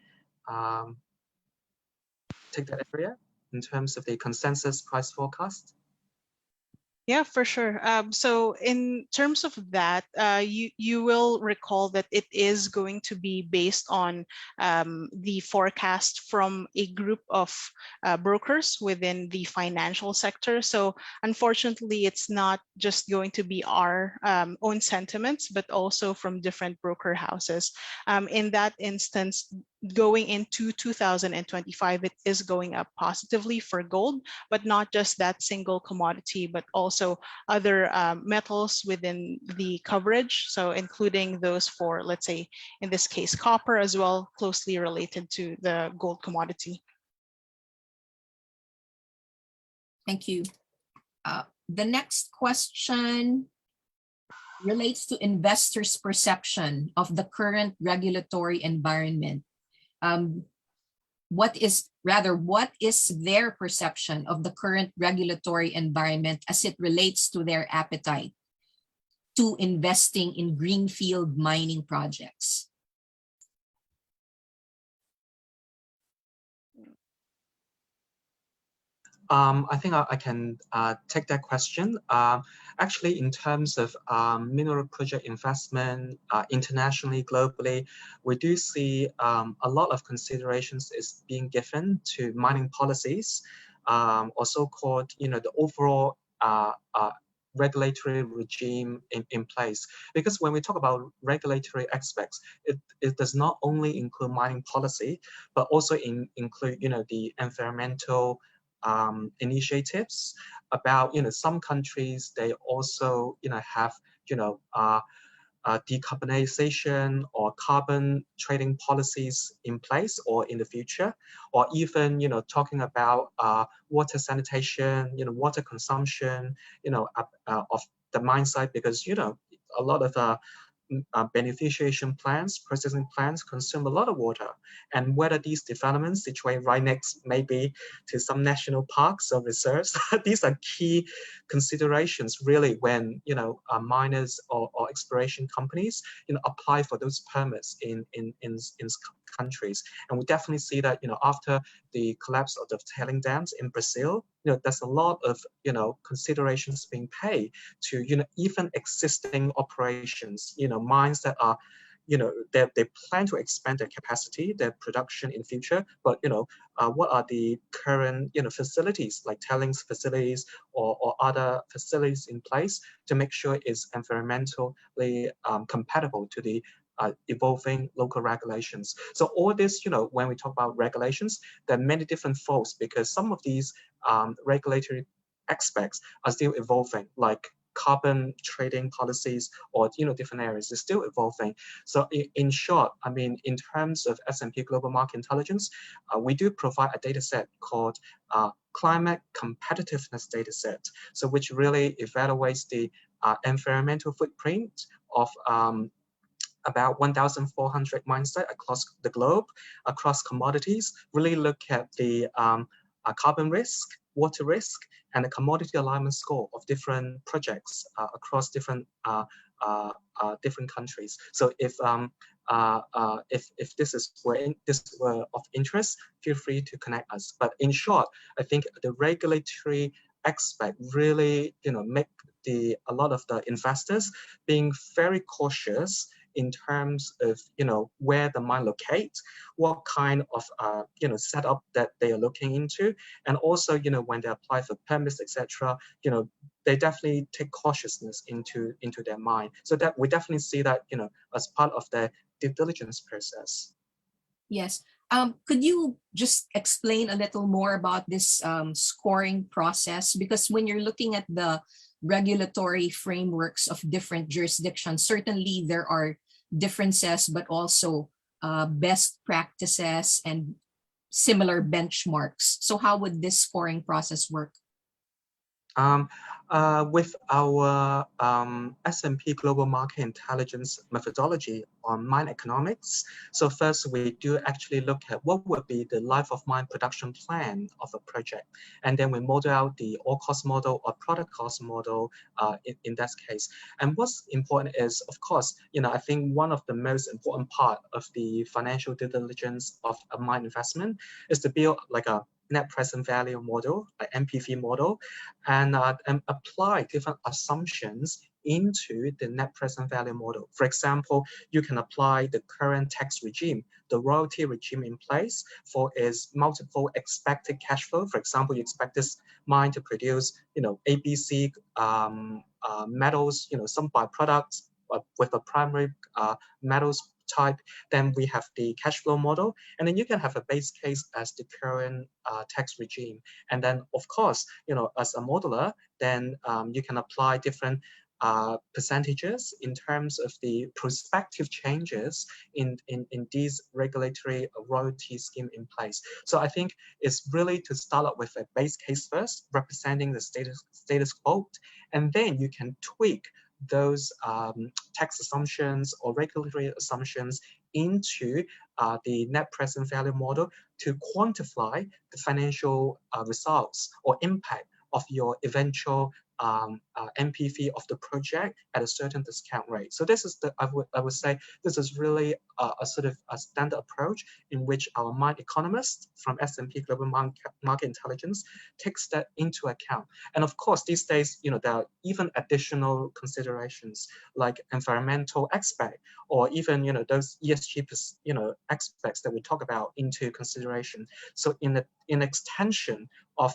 take that area in terms of the consensus price forecast? Yeah, for sure. So in terms of that, you will recall that it is going to be based on the forecast from a group of brokers within the financial sector. So unfortunately, it's not just going to be our own sentiments, but also from different broker houses. In that instance, going into 2025, it is going up positively for gold, but not just that single commodity, but also other metals within the coverage. So including those for, let's say, in this case, copper as well, closely related to the gold commodity. Thank you. The next question relates to investors' perception of the current regulatory environment. What is their perception of the current regulatory environment as it relates to their appetite to investing in greenfield mining projects? I think I can take that question. Actually, in terms of mineral project investment internationally, globally, we do see a lot of considerations is being given to mining policies, or so-called, the overall regulatory regime in place. Because when we talk about regulatory aspects, it does not only include mining policy, but also include, the environmental initiatives about, some countries, they also, have, decarbonization or carbon trading policies in place or in the future, or even, talking about water sanitation, water consumption, of the mine site, because, a lot of beneficiation plants, processing plants consume a lot of water. And whether these developments situate right next maybe to some national parks or reserves, these are key considerations really when, miners or exploration companies, apply for those permits in countries. And we definitely see that, after the collapse of the tailing dams in Brazil, there's a lot of, considerations being paid to, even existing operations, mines that are, they plan to expand their capacity, their production in the future, but, what are the current, facilities like tailings facilities or other facilities in place to make sure it's environmentally compatible to the evolving local regulations. So all this, when we talk about regulations, there are many different folds because some of these regulatory aspects are still evolving, like carbon trading policies or different areas is still evolving. So in short, I mean, in terms of S&P Global Market Intelligence, we do provide a data set called Climate Competitiveness Data Set, so which really evaluates the environmental footprint of about 1,400 mine sites across the globe, across commodities, really look at the carbon risk, water risk, and the commodity alignment score of different projects across different countries. So if this were of interest, feel free to connect us. But in short, I think the regulatory aspect really, make a lot of the investors being very cautious in terms of, where the mine locates, what kind of, setup that they are looking into. And also, when they apply for permits, etc., they definitely take cautiousness into their mind. So that we definitely see that, as part of the due diligence process. Yes. Could you just explain a little more about this scoring process? Because when you're looking at the regulatory frameworks of different jurisdictions. Certainly there are differences, but also best practices and similar benchmarks. So how would this scoring process work? With our S&P Global Market Intelligence methodology on mine economics, so first we do actually look at what would be the life of mine production plan of a project, and then we model out the all-cost model or product cost model in that case. And what's important is, of course, I think one of the most important part of the financial due diligence of a mine investment is to build like a net present value model, like NPV model, and apply different assumptions into the net present value model. For example, you can apply the current tax regime, the royalty regime in place for its multiple expected cash flow. For example, you expect this mine to produce, ABC metals, some byproducts with a primary metals type. Then we have the cash flow model, and then you can have a base case as the current tax regime. And then, of course, as a modeler, then you can apply different percentages in terms of the prospective changes in these regulatory royalty scheme in place. So I think it's really to start up with a base case first, representing the status quo, and then you can tweak those tax assumptions or regulatory assumptions into the net present value model to quantify the financial results or impact of your eventual NPV of the project at a certain discount rate. So this is I would say this is really a sort of a standard approach in which our mine economists from S&P Global Market Intelligence takes that into account. And of course, these days, there are even additional considerations like environmental aspect, or even those ESG aspects that we talk about into consideration. So in extension of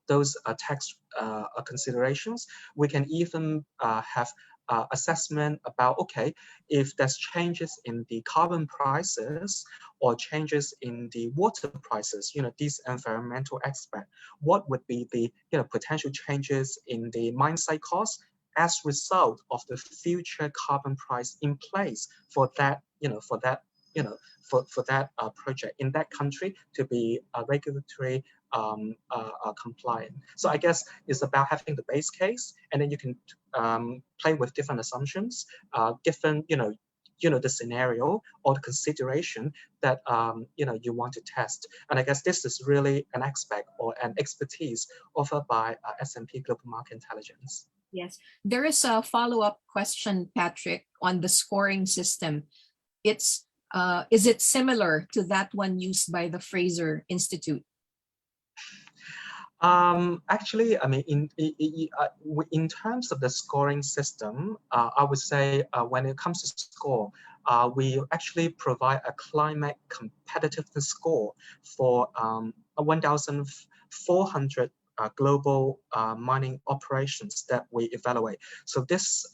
those tax considerations, we can even have assessment about, okay, if there's changes in the carbon prices or changes in the water prices, these environmental aspects, what would be the potential changes in the mine site costs as a result of the future carbon price in place for that, for that project in that country to be regulatory compliant. So I guess it's about having the base case, and then you can play with different assumptions, different the scenario or the consideration that you want to test. And I guess this is really an aspect or an expertise offered by S&P Global Market Intelligence. Yes, there is a follow-up question, Patrick, on the scoring system. Is it similar to that one used by the Fraser Institute? Actually, I mean, in terms of the scoring system, I would say when it comes to score, we actually provide a climate competitiveness score for 1,400 global mining operations that we evaluate. So this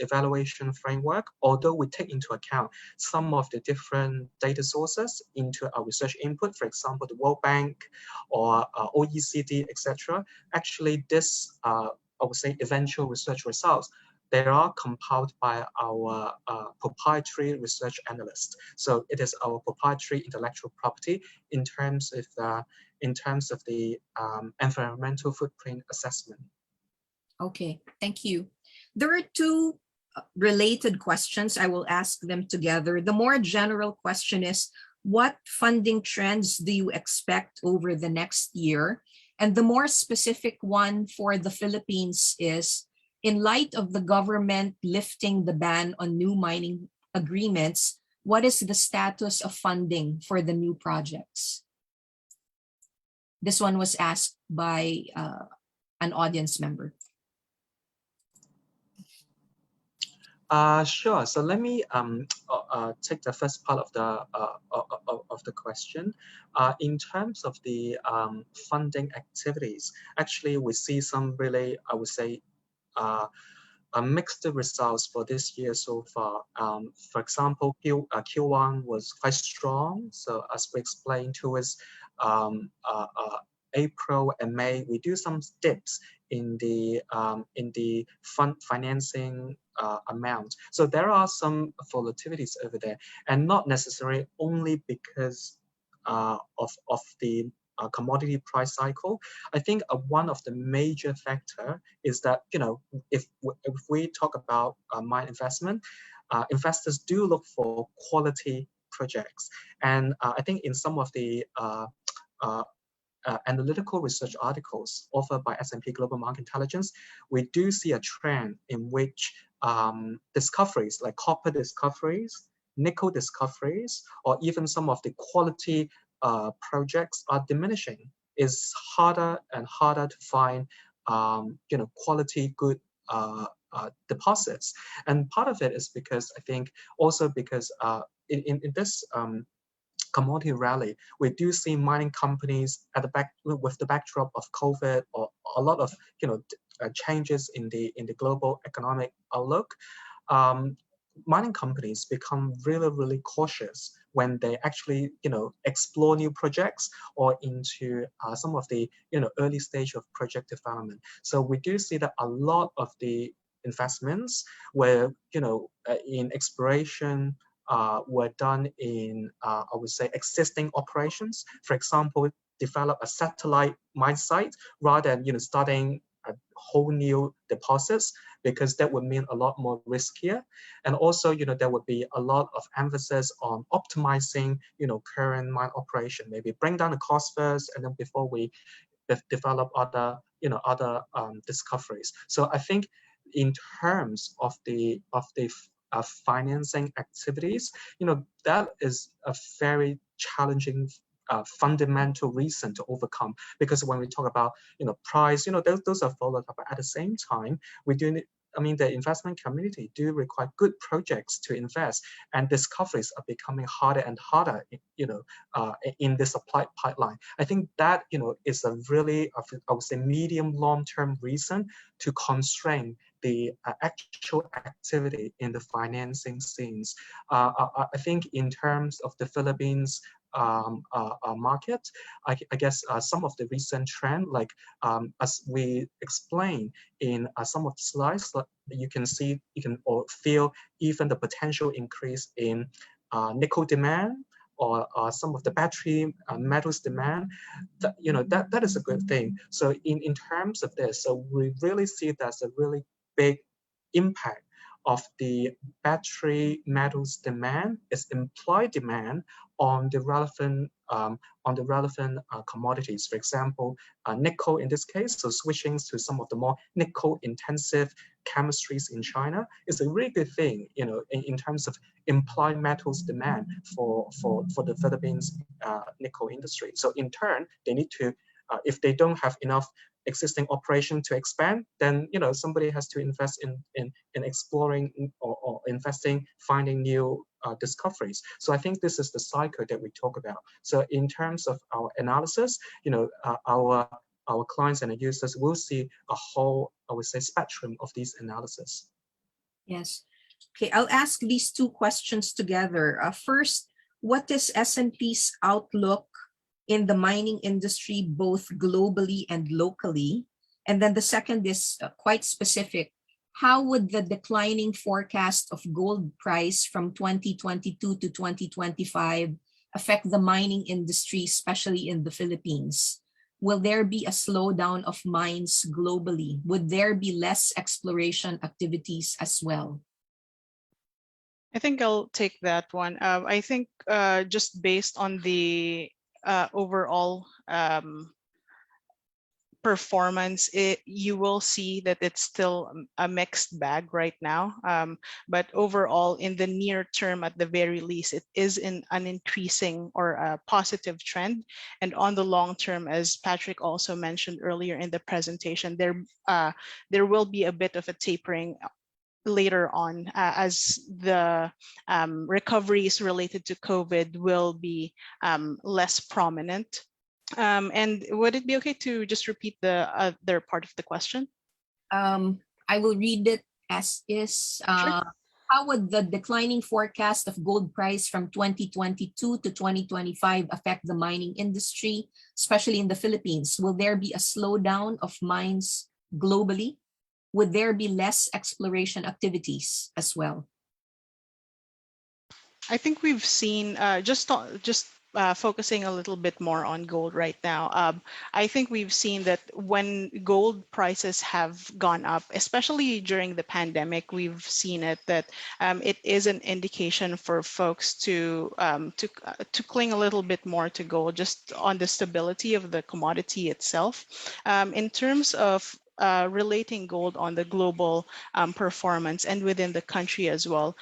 evaluation framework, although we take into account some of the different data sources into our research input, for example, the World Bank or OECD, etc., actually this, I would say, eventual research results, they are compiled by our proprietary research analyst. So it is our proprietary intellectual property in terms of the environmental footprint assessment. Okay, thank you. There are two related questions. I will ask them together. The more general question is, what funding trends do you expect over the next year? And the more specific one for the Philippines is, in light of the government lifting the ban on new mining agreements, what is the status of funding for the new projects? This one was asked by an audience member. Sure. So let me take the first part of the question. In terms of the funding activities, actually we see some really, I would say, mixed results for this year so far. For example, Q1 was quite strong. So as we explained towards April and May, we do some dips in the financing amount. So there are some volatilities over there, and not necessarily only because of the commodity price cycle. I think one of the major factor is that, you know, if we talk about mine investment, investors do look for quality projects, and I think in some of the analytical research articles offered by S&P Global Market Intelligence, we do see a trend in which discoveries like copper discoveries, nickel discoveries, or even some of the quality projects are diminishing. It's harder and harder to find, you know, quality good deposits, and part of it is because I think also because in this commodity rally, we do see mining companies at the back with the backdrop of COVID or a lot of, you know, changes in the global economic outlook. Mining companies become really cautious when they actually, you know, explore new projects or into some of the, you know, early stage of project development. So we do see that a lot of the investments where, you know, in exploration were done in, I would say, existing operations. For example, develop a satellite mine site rather than, you know, starting a whole new deposits, because that would mean a lot more riskier. And also, you know, there would be a lot of emphasis on optimizing, you know, current mine operation. Maybe bring down the cost first, and then before we develop other, you know, other discoveries. So I think in terms of the financing activities, you know, that is a very challenging fundamental reason to overcome, because when we talk about, you know, price, you know, those are volatile, but at the same time, we do need, I mean, the investment community do require good projects to invest, and discoveries are becoming harder and harder, you know, in the supply pipeline. I think that, you know, is a really, I would say, medium long-term reason to constrain the actual activity in the financing scenes. I think in terms of the Philippines market, I guess some of the recent trend, like as we explained in some of the slides, you can see, you can feel even the potential increase in nickel demand, or some of the battery metals demand. That, you know, that is a good thing. So in terms of this, so we really see that's a really big impact of the battery metals demand, is implied demand on the relevant commodities. For example, nickel in this case, so switching to some of the more nickel intensive chemistries in China is a really good thing, you know, in terms of implied metals demand for the Philippines nickel industry. So in turn, they need to, if they don't have enough existing operation to expand, then, you know, somebody has to invest in exploring or investing, finding new discoveries. So I think this is the cycle that we talk about. So in terms of our analysis, you know, our clients and the users will see a whole, I would say, spectrum of these analysis. Yes. Okay, I'll ask these two questions together. First, what is S&P's outlook in the mining industry, both globally and locally? And then the second is quite specific. How would the declining forecast of gold price from 2022 to 2025 affect the mining industry, especially in the Philippines? Will there be a slowdown of mines globally? Would there be less exploration activities as well? I think I'll take that one. I think just based on the overall performance, you will see that it's still a mixed bag right now. But overall, in the near term, at the very least, it is in an increasing or a positive trend. And on the long term, as Patrick also mentioned earlier in the presentation, there will be a bit of a tapering later on as the recoveries related to COVID will be less prominent. And would it be okay to just repeat the other part of the question? I will read it as is. Sure. How would the declining forecast of gold price from 2022 to 2025 affect the mining industry, especially in the Philippines? Will there be a slowdown of mines globally? Would there be less exploration activities as well? I think we've seen focusing a little bit more on gold right now. I think we've seen that when gold prices have gone up, especially during the pandemic, we've seen it that it is an indication for folks to cling a little bit more to gold, just on the stability of the commodity itself. In terms of relating gold on the global performance and within the country as well.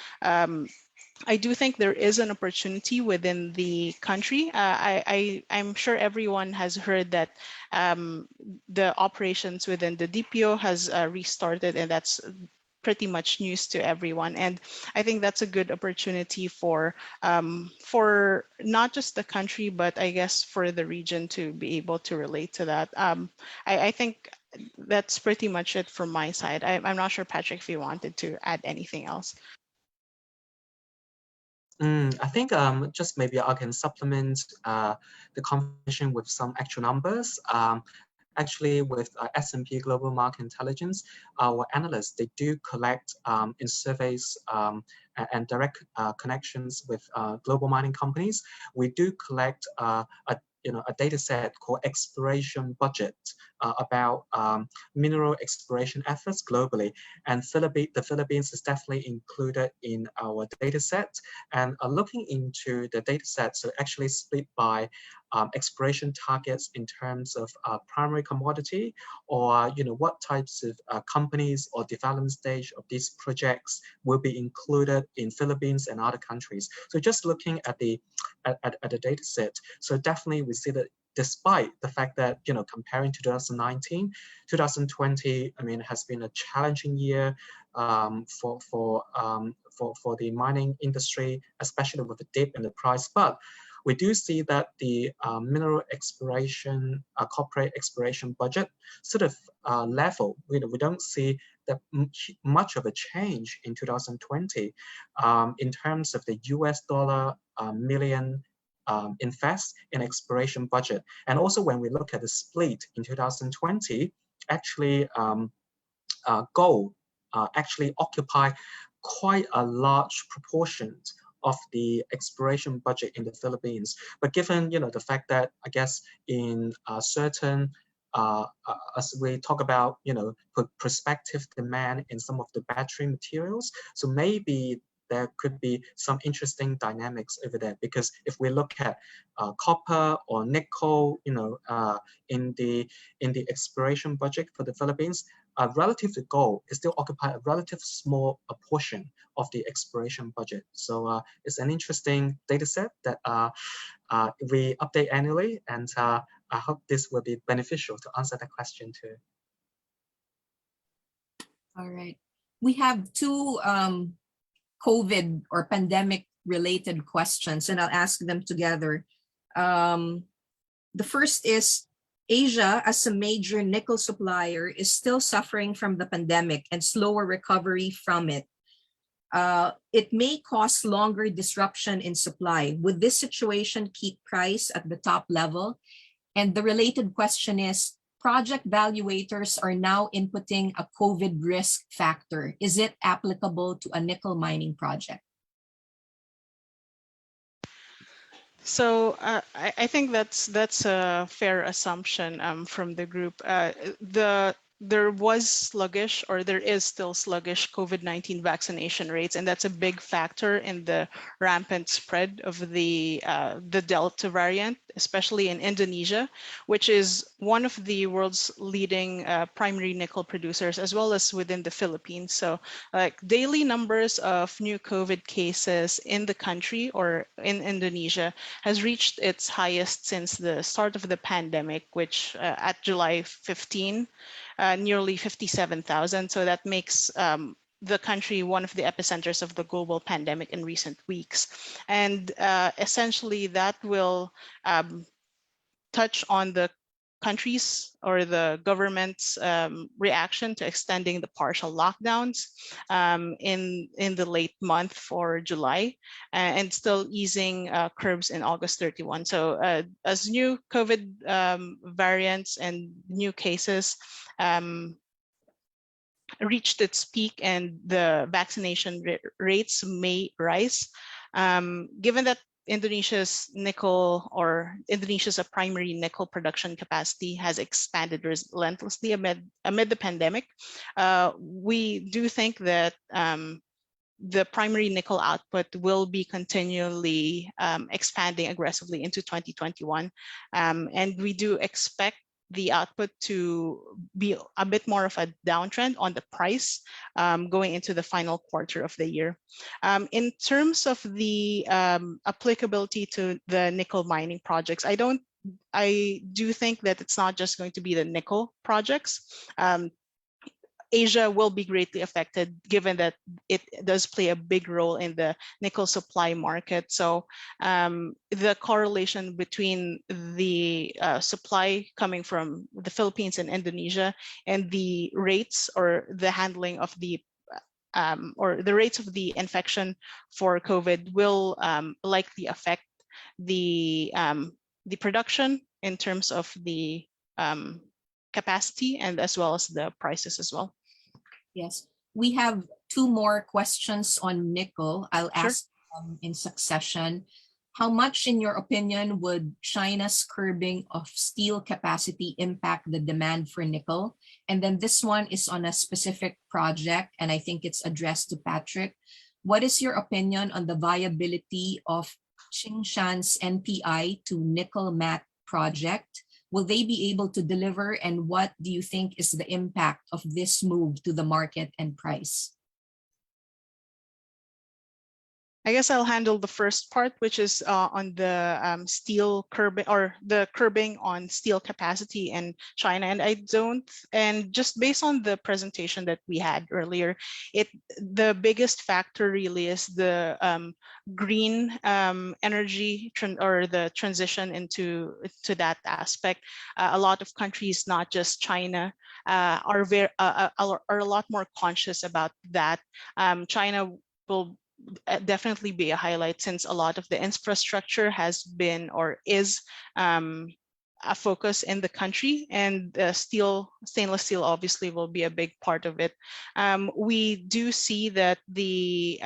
I do think there is an opportunity within the country. I'm sure everyone has heard that the operations within the DPO has restarted, and that's pretty much news to everyone. And I think that's a good opportunity for not just the country, but I guess for the region to be able to relate to that. I think that's pretty much it from my side. I'm not sure, Patrick, if you wanted to add anything else. I think just maybe I can supplement the conversation with some actual numbers. Actually, with S&P Global Market Intelligence, our analysts, they do collect in surveys and direct connections with global mining companies. We do collect a data set called exploration budget about mineral exploration efforts globally. And the Philippines is definitely included in our data set. And looking into the data set, so actually split by exploration targets in terms of primary commodity, or what types of companies or development stage of these projects will be included in Philippines and other countries. So just looking at the data set, so definitely we see that despite the fact that comparing to 2019, 2020, I mean, has been a challenging year for the mining industry, especially with the dip in the price. But we do see that the mineral exploration, corporate exploration budget sort of level. We don't see that much of a change in 2020 in terms of the US dollar million invest in exploration budget. And also when we look at the split in 2020, actually gold actually occupy quite a large proportion of the exploration budget in the Philippines. But given the fact that I guess in certain as we talk about prospective demand in some of the battery materials, so maybe there could be some interesting dynamics over there, because if we look at copper or nickel, in the exploration budget for the Philippines, relative to gold, it still occupy a relative small portion of the exploration budget. So it's an interesting data set that we update annually, and I hope this will be beneficial to answer that question too. All right. We have two COVID or pandemic related questions, and I'll ask them together. The first is, Asia, as a major nickel supplier, is still suffering from the pandemic and slower recovery from it. It may cause longer disruption in supply. Would this situation keep price at the top level? And the related question is, project valuators are now inputting a COVID risk factor. Is it applicable to a nickel mining project? So I think that's a fair assumption from the group. There was sluggish, or there is still sluggish COVID-19 vaccination rates, and that's a big factor in the rampant spread of the Delta variant, especially in Indonesia, which is one of the world's leading primary nickel producers, as well as within the Philippines. So like daily numbers of new COVID cases in the country or in Indonesia has reached its highest since the start of the pandemic, which at July 15, nearly 57,000. So that makes the country one of the epicenters of the global pandemic in recent weeks. And essentially that will touch on the countries or the government's reaction to extending the partial lockdowns in the late month for July, and still easing curbs in August 31. So as new COVID variants and new cases reached its peak and the vaccination rates may rise, given that Indonesia's a primary nickel production capacity has expanded relentlessly amid the pandemic, we do think that the primary nickel output will be continually expanding aggressively into 2021. And we do expect the output to be a bit more of a downtrend on the price going into the final quarter of the year. In terms of the applicability to the nickel mining projects, I do think that it's not just going to be the nickel projects. Asia will be greatly affected, given that it does play a big role in the nickel supply market. So the correlation between the supply coming from the Philippines and Indonesia and the rates or the handling of the or the rates of the infection for COVID will likely affect the production in terms of the capacity and as well as the prices as well. Yes, we have two more questions on nickel. I'll ask them in succession. How much, in your opinion, would China's curbing of steel capacity impact the demand for nickel? And then this one is on a specific project, and I think it's addressed to Patrick. What is your opinion on the viability of Tsingshan's NPI to nickel matte project? Will they be able to deliver, and what do you think is the impact of this move to the market and price? I guess I'll handle the first part, which is on the steel curbing, or the curbing on steel capacity in China. And just based on the presentation that we had earlier, the biggest factor really is the green energy or the transition into that aspect. A lot of countries, not just China, are a lot more conscious about that. China will definitely be a highlight, since a lot of the infrastructure has been or is a focus in the country, and stainless steel obviously will be a big part of it. We do see that the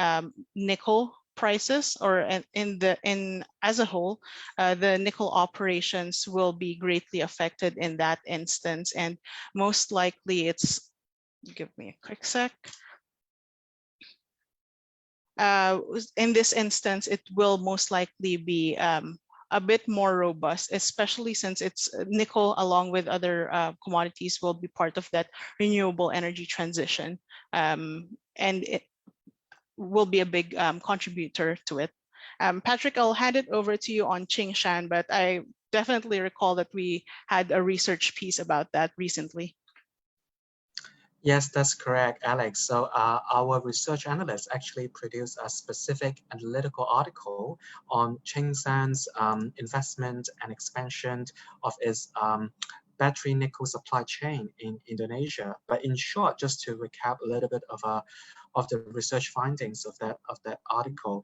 nickel prices, or as a whole, the nickel operations will be greatly affected in that instance, and most likely give me a quick sec. In this instance, it will most likely be a bit more robust, especially since it's nickel, along with other commodities, will be part of that renewable energy transition. And it will be a big contributor to it. Patrick, I'll hand it over to you on Tsingshan, but I definitely recall that we had a research piece about that recently. Yes, that's correct, Alex. So our research analysts actually produced a specific analytical article on Tsingshan's investment and expansion of its battery nickel supply chain in Indonesia. But in short, just to recap a little bit of the research findings of that article,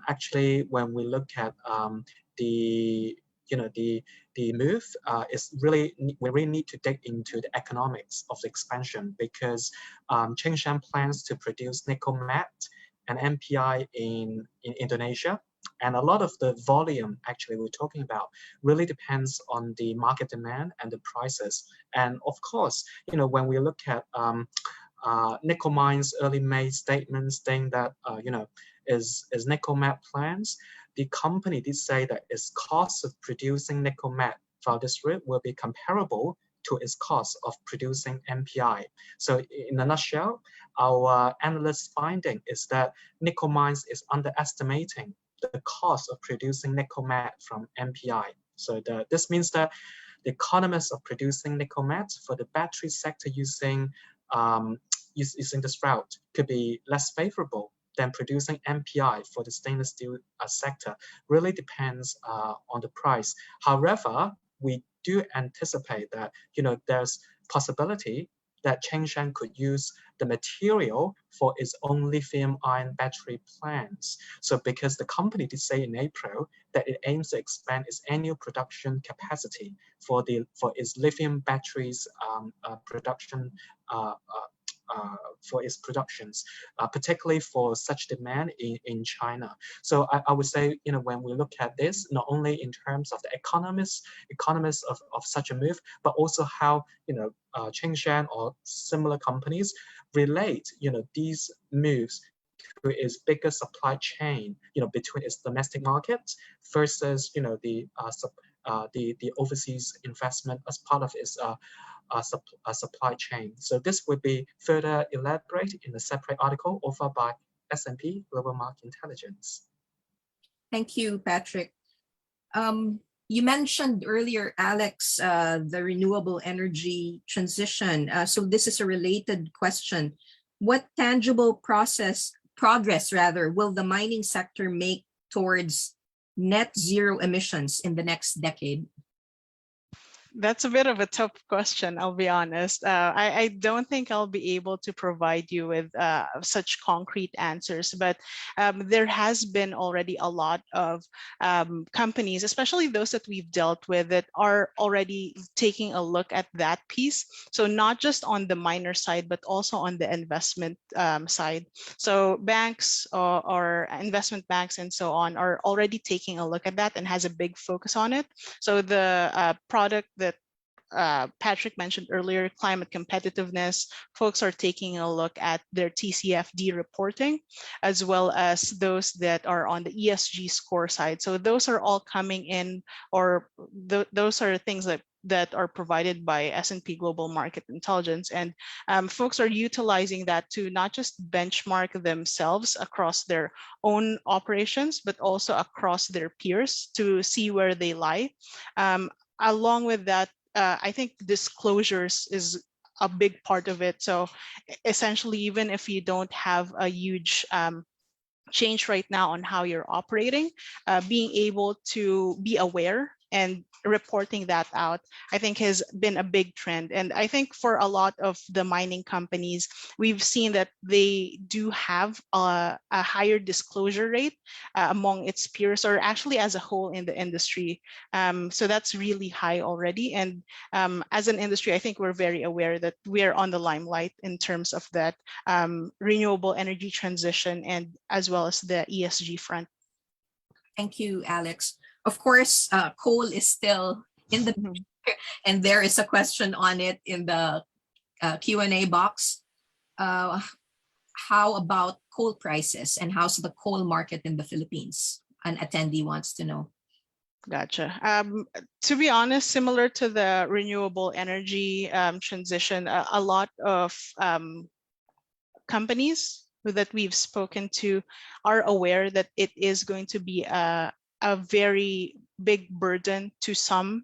actually, when we look at the move, is really, we really need to dig into the economics of the expansion, because Tsingshan plans to produce nickel matte and NPI in Indonesia. And a lot of the volume actually we're talking about really depends on the market demand and the prices. And of course, when we look at Nickel Mine's early May statement saying that, is nickel matte plans, the company did say that its cost of producing nickel matte via this route will be comparable to its cost of producing NPI. So in a nutshell, our analyst finding is that Nickel Mines is underestimating the cost of producing nickel matte from NPI. So this means that the economics of producing nickel matte for the battery sector using this route could be less favorable than producing NPI for the stainless steel sector. Really depends on the price. However, we do anticipate that, there's possibility that Qingshan could use the material for its own lithium-ion battery plants. So because the company did say in April that it aims to expand its annual production capacity for its lithium batteries production for its productions, particularly for such demand in China. So I would say, when we look at this, not only in terms of the economists of such a move, but also how, Qingshan or similar companies relate, these moves to its bigger supply chain, between its domestic market versus, the overseas investment as part of its supply chain. So this will be further elaborated in a separate article offered by S&P Global Market Intelligence. Thank you, Patrick. You mentioned earlier, Alex, the renewable energy transition. So this is a related question. What tangible progress will the mining sector make towards net zero emissions in the next decade? That's a bit of a tough question, I'll be honest. I don't think I'll be able to provide you with such concrete answers, but there has been already a lot of companies, especially those that we've dealt with, that are already taking a look at that piece. So not just on the miner side, but also on the investment side. So banks or investment banks and so on are already taking a look at that and has a big focus on it. So the product that Patrick mentioned earlier, climate competitiveness, folks are taking a look at their TCFD reporting, as well as those that are on the ESG score side. So those are all coming in, or those are things that are provided by S&P Global Market Intelligence. And folks are utilizing that to not just benchmark themselves across their own operations, but also across their peers to see where they lie. Along with that, I think disclosures is a big part of it. So essentially, even if you don't have a huge change right now on how you're operating, being able to be aware and reporting that out, I think has been a big trend. And I think for a lot of the mining companies, we've seen that they do have a higher disclosure rate among its peers, or actually as a whole in the industry. So that's really high already. And as an industry, I think we're very aware that we're on the limelight in terms of that renewable energy transition, and as well as the ESG front. Thank you, Alex. Of course, coal is still in the and there is a question on it in the Q&A box. How about coal prices, and how's the coal market in the Philippines? An attendee wants to know. Gotcha. To be honest, similar to the renewable energy transition, a lot of companies that we've spoken to are aware that it is going to be a very big burden to some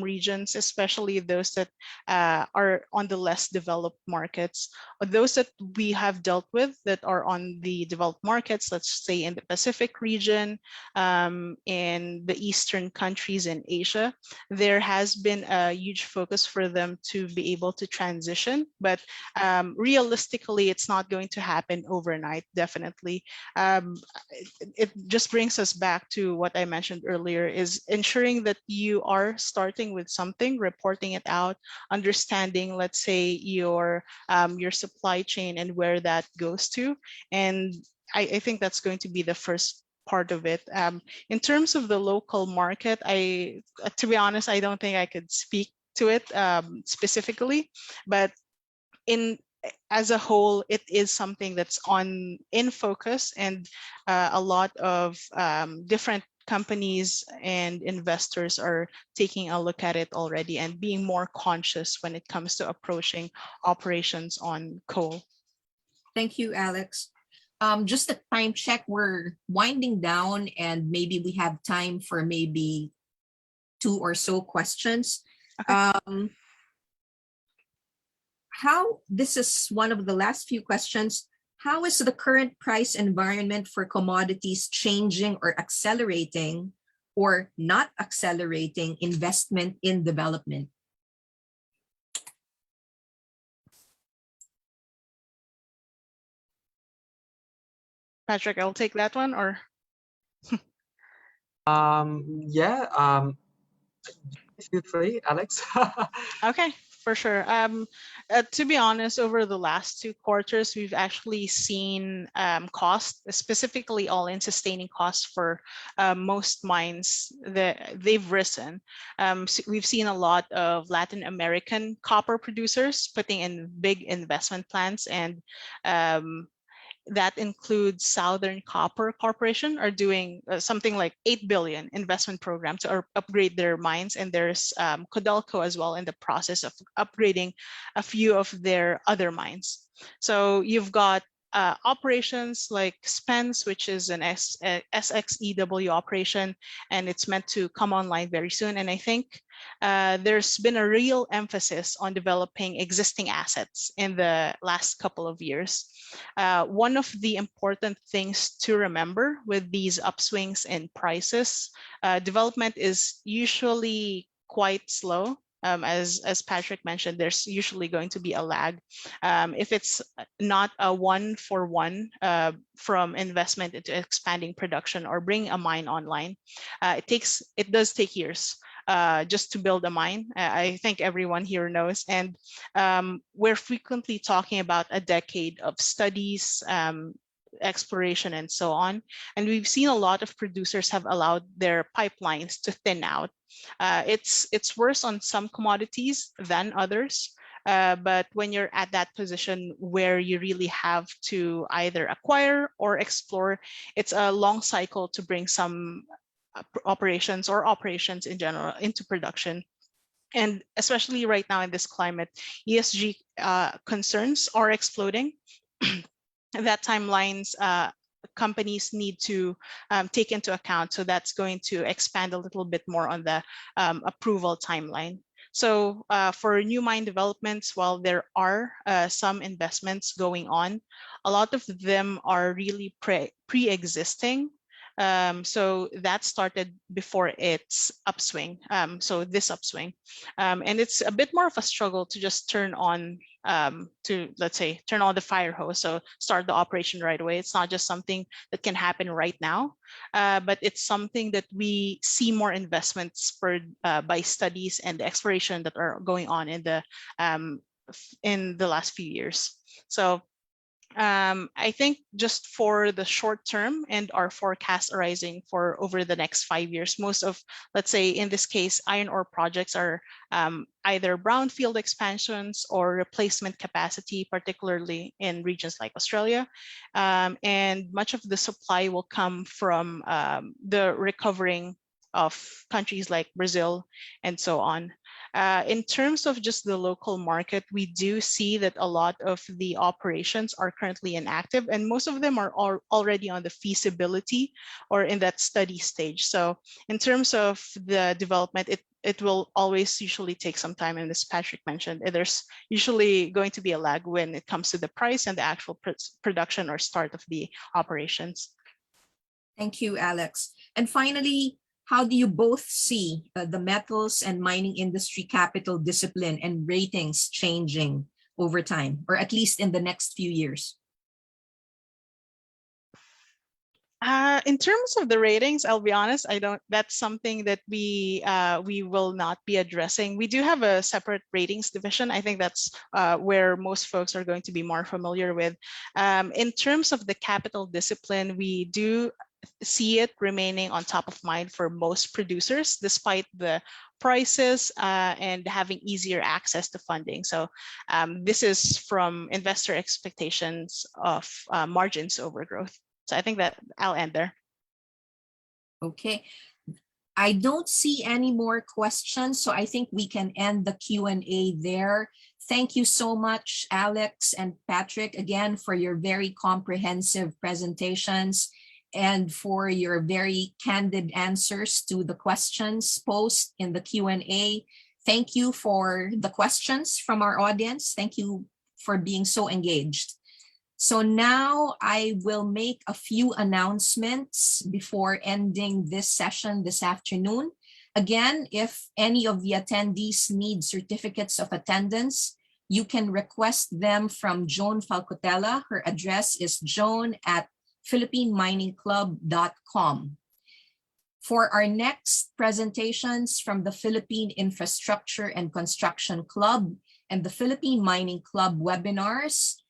regions, especially those that are on the less developed markets. Those that we have dealt with that are on the developed markets, let's say in the Pacific region, in the Eastern countries in Asia, there has been a huge focus for them to be able to transition. But realistically, it's not going to happen overnight, definitely. It just brings us back to what I mentioned earlier, is ensuring that you are starting with something, reporting it out, understanding, let's say, your supply chain and where that goes to. And I think that's going to be the first part of it. In terms of the local market, to be honest, I don't think I could speak to it specifically, but as a whole, it is something that's in focus, and a lot of different companies and investors are taking a look at it already and being more conscious when it comes to approaching operations on coal. Thank you, Alex. Just a time check, we're winding down, and maybe we have time for maybe 2 or so questions. Okay. This is one of the last few questions. How is the current price environment for commodities changing or accelerating or not accelerating investment in development? Patrick, I'll take that one, or Yeah, feel free, Alex. okay, for sure. To be honest, over the last 2 quarters, we've actually seen cost, specifically all-in sustaining costs for most mines, that they've risen. We've seen a lot of Latin American copper producers putting in big investment plans, and that includes Southern Copper Corporation are doing something like 8 billion investment program to upgrade their mines. And there's Codelco as well in the process of upgrading a few of their other mines. So you've got operations like Spence, which is an SXEW operation, and it's meant to come online very soon. And I think there's been a real emphasis on developing existing assets in the last couple of years. One of the important things to remember with these upswings in prices, development is usually quite slow. As Patrick mentioned, there's usually going to be a lag. If it's not a one-for-one from investment into expanding production or bringing a mine online, it does take years just to build a mine. I think everyone here knows, and we're frequently talking about a decade of studies, exploration, and so on. And we've seen a lot of producers have allowed their pipelines to thin out. It's worse on some commodities than others. But when you're at that position where you really have to either acquire or explore, it's a long cycle to bring some operations or operations in general into production. And especially right now in this climate, ESG concerns are exploding. That timelines companies need to take into account. So that's going to expand a little bit more on the approval timeline. So for new mine developments, while there are some investments going on, a lot of them are really pre-existing. So that started before its upswing. So this upswing, and it's a bit more of a struggle to just turn on let's say, turn on the fire hose. So start the operation right away. It's not just something that can happen right now, but it's something that we see more investments spurred by studies and the exploration that are going on in the last few years. So I think just for the short term and our forecast arising for over the next 5 years, most of, let's say in this case, iron ore projects are either brownfield expansions or replacement capacity, particularly in regions like Australia. And much of the supply will come from the recovering of countries like Brazil and so on. In terms of just the local market, we do see that a lot of the operations are currently inactive, and most of them are already on the feasibility or in that study stage. So in terms of the development, it will always usually take some time, and as Patrick mentioned, there's usually going to be a lag when it comes to the price and the actual production or start of the operations. Thank you, Alex. And finally, how do you both see the metals and mining industry capital discipline and ratings changing over time, or at least in the next few years? In terms of the ratings, I'll be honest, that's something that we will not be addressing. We do have a separate ratings division. I think that's where most folks are going to be more familiar with. In terms of the capital discipline, we do see it remaining on top of mind for most producers, despite the prices and having easier access to funding. So this is from investor expectations of margins over growth. So I think that I'll end there. Okay. I don't see any more questions, so I think we can end the Q&A there. Thank you so much, Alex and Patrick, again, for your very comprehensive presentations and for your very candid answers to the questions posed in the Q&A. Thank you for the questions from our audience. Thank you for being so engaged. So now I will make a few announcements before ending this session this afternoon. Again, if any of the attendees need certificates of attendance, you can request them from Joan Falcotella. Her address is joan@philippineminingclub.com. For our next presentations from the Philippine Infrastructure and Construction Club and the Philippine Mining Club webinars,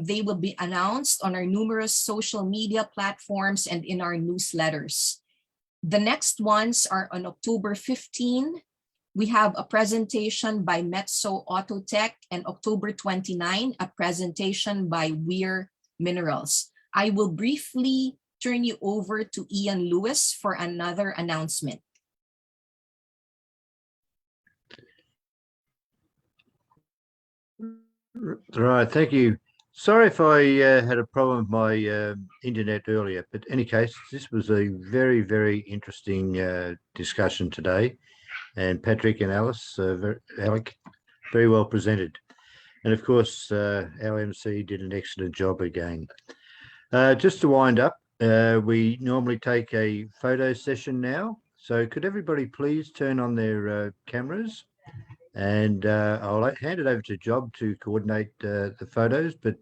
they will be announced on our numerous social media platforms and in our newsletters. The next ones are on October 15. We have a presentation by Metso Autotech, and October 29, a presentation by Weir Minerals. I will briefly turn you over to Ian Lewis for another announcement. Right, thank you. Sorry if I had a problem with my internet earlier, but in any case, this was a very, very interesting discussion today. And Patrick and Alec, very well presented. And of course, our MC did an excellent job again. Just to wind up, we normally take a photo session now. So could everybody please turn on their cameras? And I'll hand it over to Job to coordinate the photos, but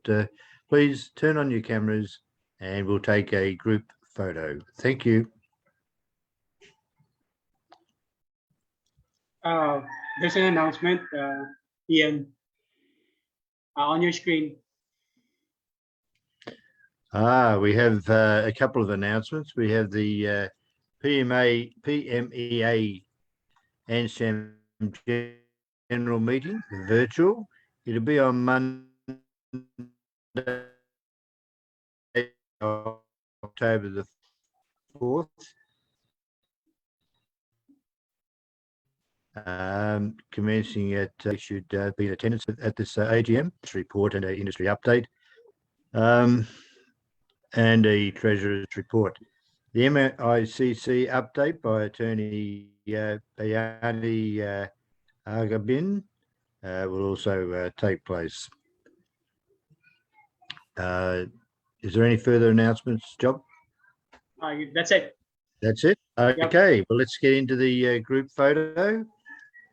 please turn on your cameras and we'll take a group photo. Thank you. There's an announcement, Ian, on your screen. We have a couple of announcements. We have the PMEA ANSHAM General Meeting, virtual. It'll be on Monday, October the 4th. Commencing at should be in attendance at this AGM. This report and an industry update, and a treasurer's report. The MICC update by Attorney Bayani Agabin will also take place. Is there any further announcements, Job? That's it. That's it? Okay, Yep. well, let's get into the group photo.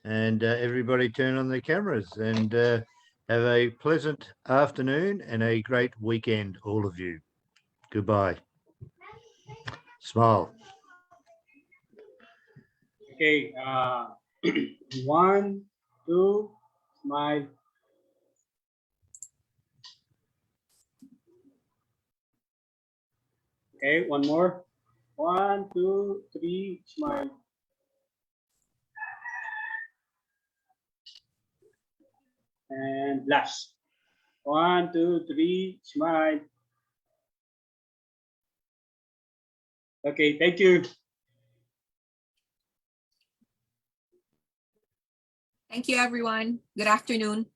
And everybody turn on their cameras and have a pleasant afternoon and a great weekend, all of you. Goodbye. Smile. Okay, 1, 2, smile. Okay, one more. 1, 2, 3, smile. And last. 1, 2, 3, smile. Okay, thank you. Thank you, everyone. Good afternoon.